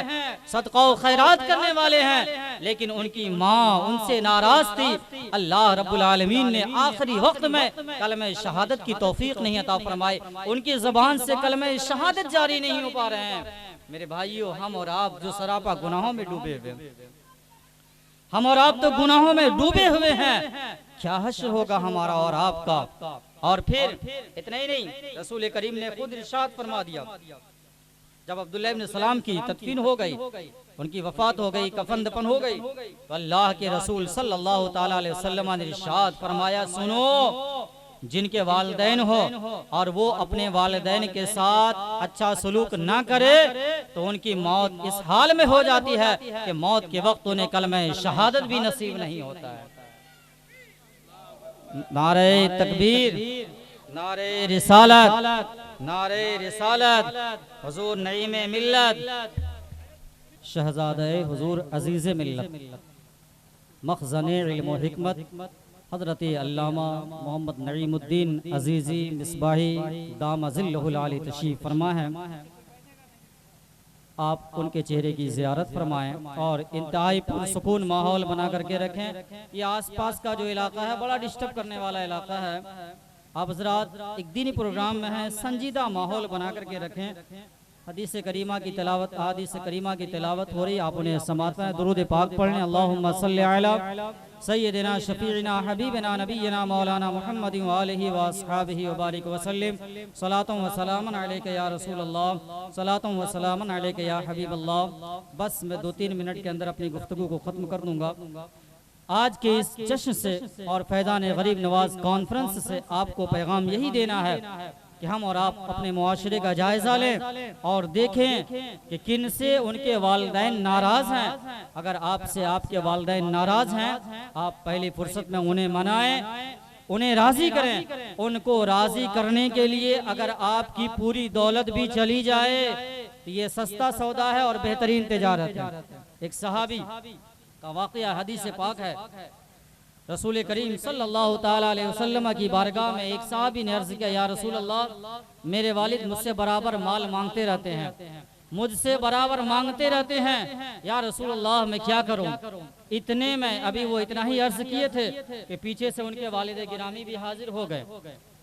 सदका व खैरात करने वाले हैं, लेकिन उनकी माँ उनसे नाराज थी। अल्लाह रब्बुल आलमीन ने आखिरी वक्त में कलमे शहादत की तौफीक नहीं अता फरमाई, उनकी ज़बान से कलमे शहादत जारी नहीं हो पा रहे हैं। मेरे भाइयों, हम और आप जो सरापा गुनाहों में डूबे हुए, हम और आप तो गुनाहों में डूबे हुए हैं, क्या हश्र होगा हमारा और आपका। और फिर इतना ही नहीं, रसूल करीम ने खुद इरशाद फरमा दिया, जब अब्दुल्लाह इब्न सलाम की तदफीन हो गई, उनकी वफात हो गई, कफन दफन हो गई, तो अल्लाह के रसूल सल्लल्लाहु ताला अलैहि वसल्लम ने इरशाद फरमाया, सुनो, जिनके वालिदैन हो और वो अपने वालिदैन के साथ अच्छा सलूक ना करे तो उनकी मौत इस हाल में हो जाती है कि मौत के वक्त उन्हें कलमे शहादत भी नसीब नहीं होता है। नारे तकबीर, नारे रिसालत, नारे रिसालत, हुजूर नईमे मिल्लत, शहजादे हुजूर अजीज़े मिल्लत, मखज़ने इल्म व हिकमत हज़रत अल्लामा मोहम्मद नईमुद्दीन अजीज़ी मिसबाही दामज़िल्लहुल आली तशरीफ़ फरमा है। आप उनके चेहरे की ज़ियारत फरमाएं और इंतहाई पुरसुकून माहौल बना करके रखें। ये आसपास का जो इलाका है बड़ा डिस्टर्ब करने वाला इलाका है। आप हज़रात एक दीनी प्रोग्राम में हैं, संजीदा माहौल बना करके रखें। हदीस करीमा की तिलावत, हदीस करीमा की तिलावत हो रही, आप उन्हें समात में दुरूद पाक पढ़ लें। अल्लाहुम्मा सल्लि अला सय्यदिना शफीइना हबीबिना नबीना मौलाना मुहम्मद व आलिहि व अस्हाबिहि व बारिक व सल्लिम सलातुन व सलामन अलैका या रसूल अल्लाह, सलातुन व सलामन अलैका या हबीब अल्लाह। बस मैं 2-3 मिनट के अंदर अपनी गुफ्तगू को ख़त्म कर दूंगा। आज के इस जश्न से और फैज़ान गरीब नवाज कॉन्फ्रेंस से आपको पैगाम यही देना है कि हम और आप अपने मुआशरे का जायजा लें और देखें कि किन से उनके वालिदैन नाराज हैं। अगर आपसे आपके वालिदैन नाराज हैं, आप पहली फुर्सत में उन्हें मनाएं, उन्हें राजी करें। उनको राजी करने के लिए अगर आपकी पूरी दौलत भी चली जाए तो ये सस्ता सौदा है और बेहतरीन तिजारत है। एक सहाबी का वाक़या हदीस पाक है, रसूल करीम सल्लल्लाहु ताला अलैहि वसल्लम की बारगाह में एक साहबी ने अर्ज़ किया, या रसूल अल्लाह, मेरे वालिद मुझसे बराबर माल मांगते रहते हैं, मुझसे बराबर मांगते रहते हैं, या रसूल अल्लाह मैं क्या करूं। इतने में अभी वो इतना ही अर्ज़ किए थे कि पीछे से उनके वालिद गिरामी भी हाजिर हो गए।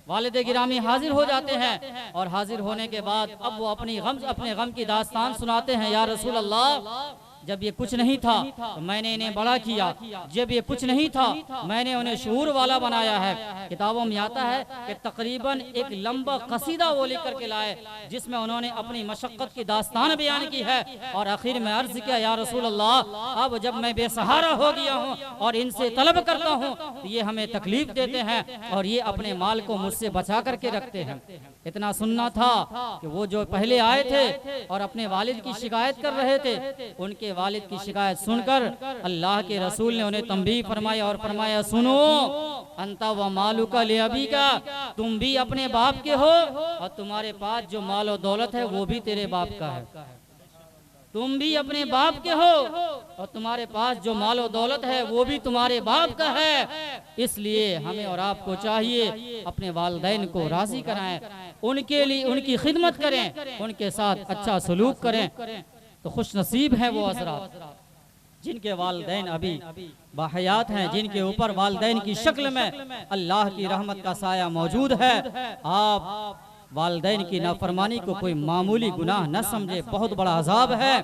वालिद गिरामी हाजिर हो जाते हैं और हाजिर होने के बाद अब वो अपने गम की दास्तान सुनाते हैं, या रसूल अल्लाह, जब ये कुछ नहीं था तो मैंने इन्हें बड़ा किया, जब ये कुछ नहीं था मैंने उन्हें शऊर वाला बनाया है। किताबों में आता है कि तकरीबन एक लंबा कसीदा वो लिख करके लाए जिसमें उन्होंने अपनी मशक्क़त की दास्तान बयान की है और आखिर में अर्ज़ किया, या रसूल अल्लाह, अब जब मैं बेसहारा हो गया हूँ और इनसे तलब करता हूँ तो ये हमें तकलीफ देते हैं और ये अपने माल को मुझसे बचा करके रखते हैं। इतना सुनना था कि वो जो पहले आए थे और अपने वालिद की शिकायत कर रहे थे, उनके वालिद की शिकायत सुनकर अल्लाह के रसूल ने उन्हें तंबीह फरमाई और फरमाया, सुनो, अंता व मालुका ले अबी का, तुम भी अपने बाप के हो और तुम्हारे पास जो माल और दौलत है वो भी तेरे बाप का है। तुम भी अपने बाप के हो और तुम्हारे पास जो माल और दौलत है वो भी तुम्हारे बाप का है। इसलिए हमें और आपको चाहिए अपने वालिदैन को राजी कराएं, उनके लिए उनकी खिदमत करें, उनके साथ अच्छा सलूक करें। तो खुश नसीब हैं वो हज़रात जिनके वालिदैन अभी बाहयात हैं, जिनके ऊपर वालिदैन की शक्ल में अल्लाह की रहमत का साया मौजूद है। आप वालिदैन की नाफरमानी को कोई मामूली गुनाह न समझे, बहुत बड़ा अजाब है।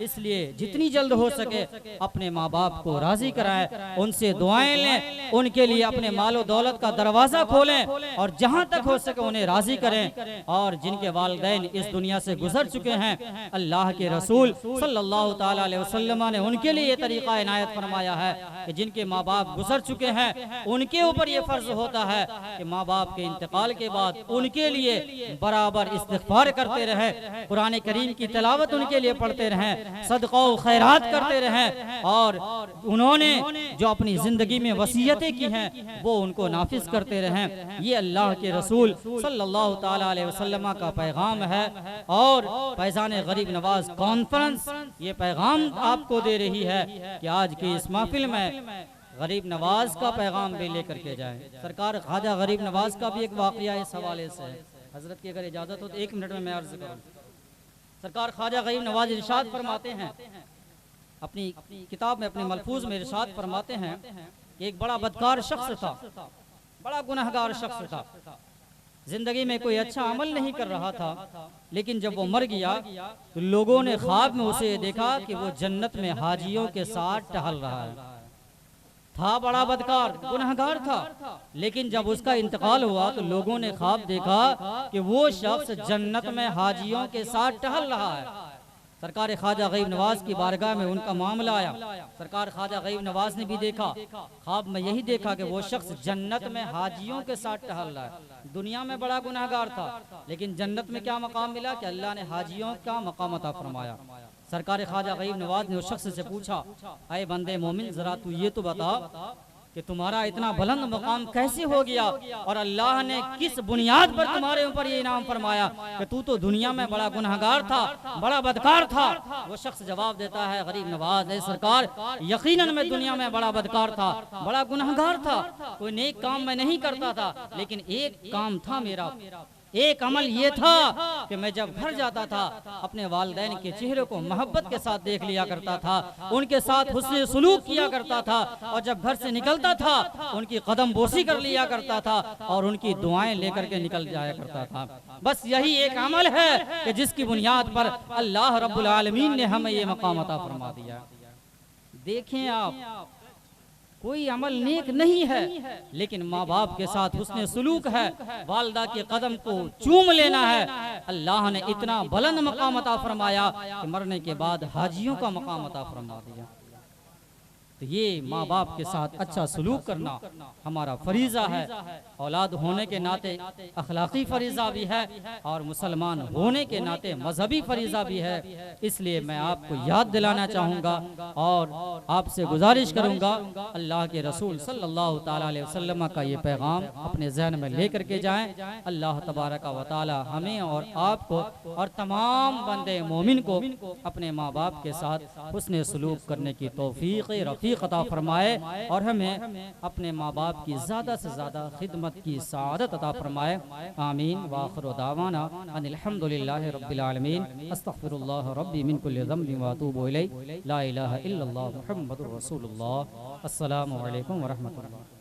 इसलिए जितनी जल्द हो सके अपने माँ बाप को राजी कराएं, उनसे दुआएं लें, उनके लिए अपने मालो दौलत का दरवाज़ा खोलें और जहाँ तक हो सके उन्हें राजी करें। और जिनके वालिदैन इस दुनिया से गुजर चुके हैं, अल्लाह के रसूल सल्लल्लाहु ताला अलैहि वसल्लम ने उनके लिए ये तरीक़ा इनायत फरमाया है कि जिनके माँ बाप गुजर चुके हैं उनके ऊपर ये फ़र्ज होता है कि माँ बाप के इंतकाल के बाद उनके लिए बराबर इस्तिग़फ़ार करते रहें, कुरान करीम की तिलावत उनके लिए पढ़ते रहें, सदका व खैरात करते रहें और उन्होंने जो अपनी ज़िंदगी में वसीयतें की हैं वो उनको नाफिज करते रहें। ये अल्लाह के रसूल सल्लल्लाहु ताला अलैहि वसल्लम का पैगाम है और फैज़ान गरीब नवाज कॉन्फ्रेंस ये पैगाम आपको दे रही है कि आज की इस महफिल में गरीब नवाज का पैगाम भी लेकर के जाए। सरकार ख्वाजा गरीब नवाज का भी एक वाक़या इस हवाले से है। हज़रत की अगर इजाज़त हो तो 1 मिनट में मैं अर्ज़ करूँ। सरकार ख्वाजा गरीब नवाज इरशाद फरमाते हैं, अपनी किताब में, अपने मलफूज में इरशाद फरमाते हैं कि एक बड़ा बदकार शख्स था, बड़ा गुनहगार शख्स था, जिंदगी में कोई अच्छा अमल नहीं कर रहा था, लेकिन जब वो मर गया तो लोगों ने ख्वाब में उसे देखा कि वो जन्नत में हाजियों के साथ टहल रहा है। था बड़ा बदकार, गुनहगार था, लेकिन जब उसका इंतकाल हुआ तो लोगों ने ख्वाब देखा कि वो शख्स जन्नत में हाजियों के साथ टहल रहा है। सरकार ख्वाजा गरीब नवाज की बारगाह में उनका मामला आया। सरकार ख्वाजा गरीब नवाज ने भी देखा, ख्वाब में यही देखा कि वो शख्स जन्नत में हाजियों के साथ टहल रहा है। दुनिया में बड़ा गुनहगार था, लेकिन जन्नत में क्या मकाम मिला कि अल्लाह ने हाजियों का मकाम अता फरमाया। सरकार ख्वाजा गरीब नवाज ने उस शख्स से पूछा, अय बंदे मोमिन, जरा तू ये तो बता कि तुम्हारा इतना बुलंद मकाम कैसे हो गया और अल्लाह ने किस बुनियाद पर तुम्हारे ऊपर ये इनाम फरमाया कि तू तो दुनिया में बड़ा गुनहगार था, बड़ा बदकार था। वो शख्स जवाब देता है, गरीब नवाज, ए सरकार, यकीनन मैं दुनिया में बड़ा बदकार था, बड़ा गुनहगार था, कोई नेक काम मैं नहीं करता था, लेकिन एक काम था मेरा, एक अमल ये था कि मैं जब घर जाता था अपने वालिदैन के चेहरे को मोहब्बत के साथ देख लिया करता था, उनके साथ हुस्न सलूक किया करता था, और जब घर से निकलता था उनकी कदम बोसी कर लिया करता था और उनकी दुआएं लेकर के निकल जाया करता था। बस यही एक अमल है कि जिसकी बुनियाद पर अल्लाह रब्बुल आलमीन ने हमें ये मकाम अता फरमा दिया। देखें आप, कोई अमल नेक नहीं है, लेकिन माँ बाप के साथ हुस्न सलूक है, वालदा के कदम को चूम लेना है। अल्लाह ने इतना बुलंद मकाम अता फरमाया कि मरने के बाद हाजियों का मकाम अता फरमा दिया। तो ये माँ बाप के साथ अच्छा सलूक करना हमारा फरीज़ा है, औलाद होने के नाते अखलाकी फरीज़ा भी है और मुसलमान होने के नाते मजहबी फरीज़ा भी है। इसलिए मैं आपको याद दिलाना चाहूँगा और आपसे गुजारिश करूँगा, अल्लाह के रसूल सल्लल्लाहु ताला अलैहि वसल्लम का ये पैगाम अपने जहन में लेकर के जाएँ। अल्लाह तबारक व तआला हमें और आपको और तमाम बंदे मोमिन को अपने माँ बाप के साथ हुस्न सलूक करने की तौफीक रफ़ीक अता फरमाए और हमें अपने माँ बाप की ज़्यादा से ज़्यादा खिदमत की सआदत अता फरमाए। आमीन। व आखिरु दावाना अनिल हम्दुलिल्लाहि रब्बिल आलमीन। अस्तगफिरुल्लाह रब्बी मिन कुल्लि ज़ंबिन व अतूबु इलैहि। ला इलाहा इल्लल्लाह मुहम्मदुर रसूलुल्लाह। अस्सलामु अलैकुम व रहमतुल्लाह।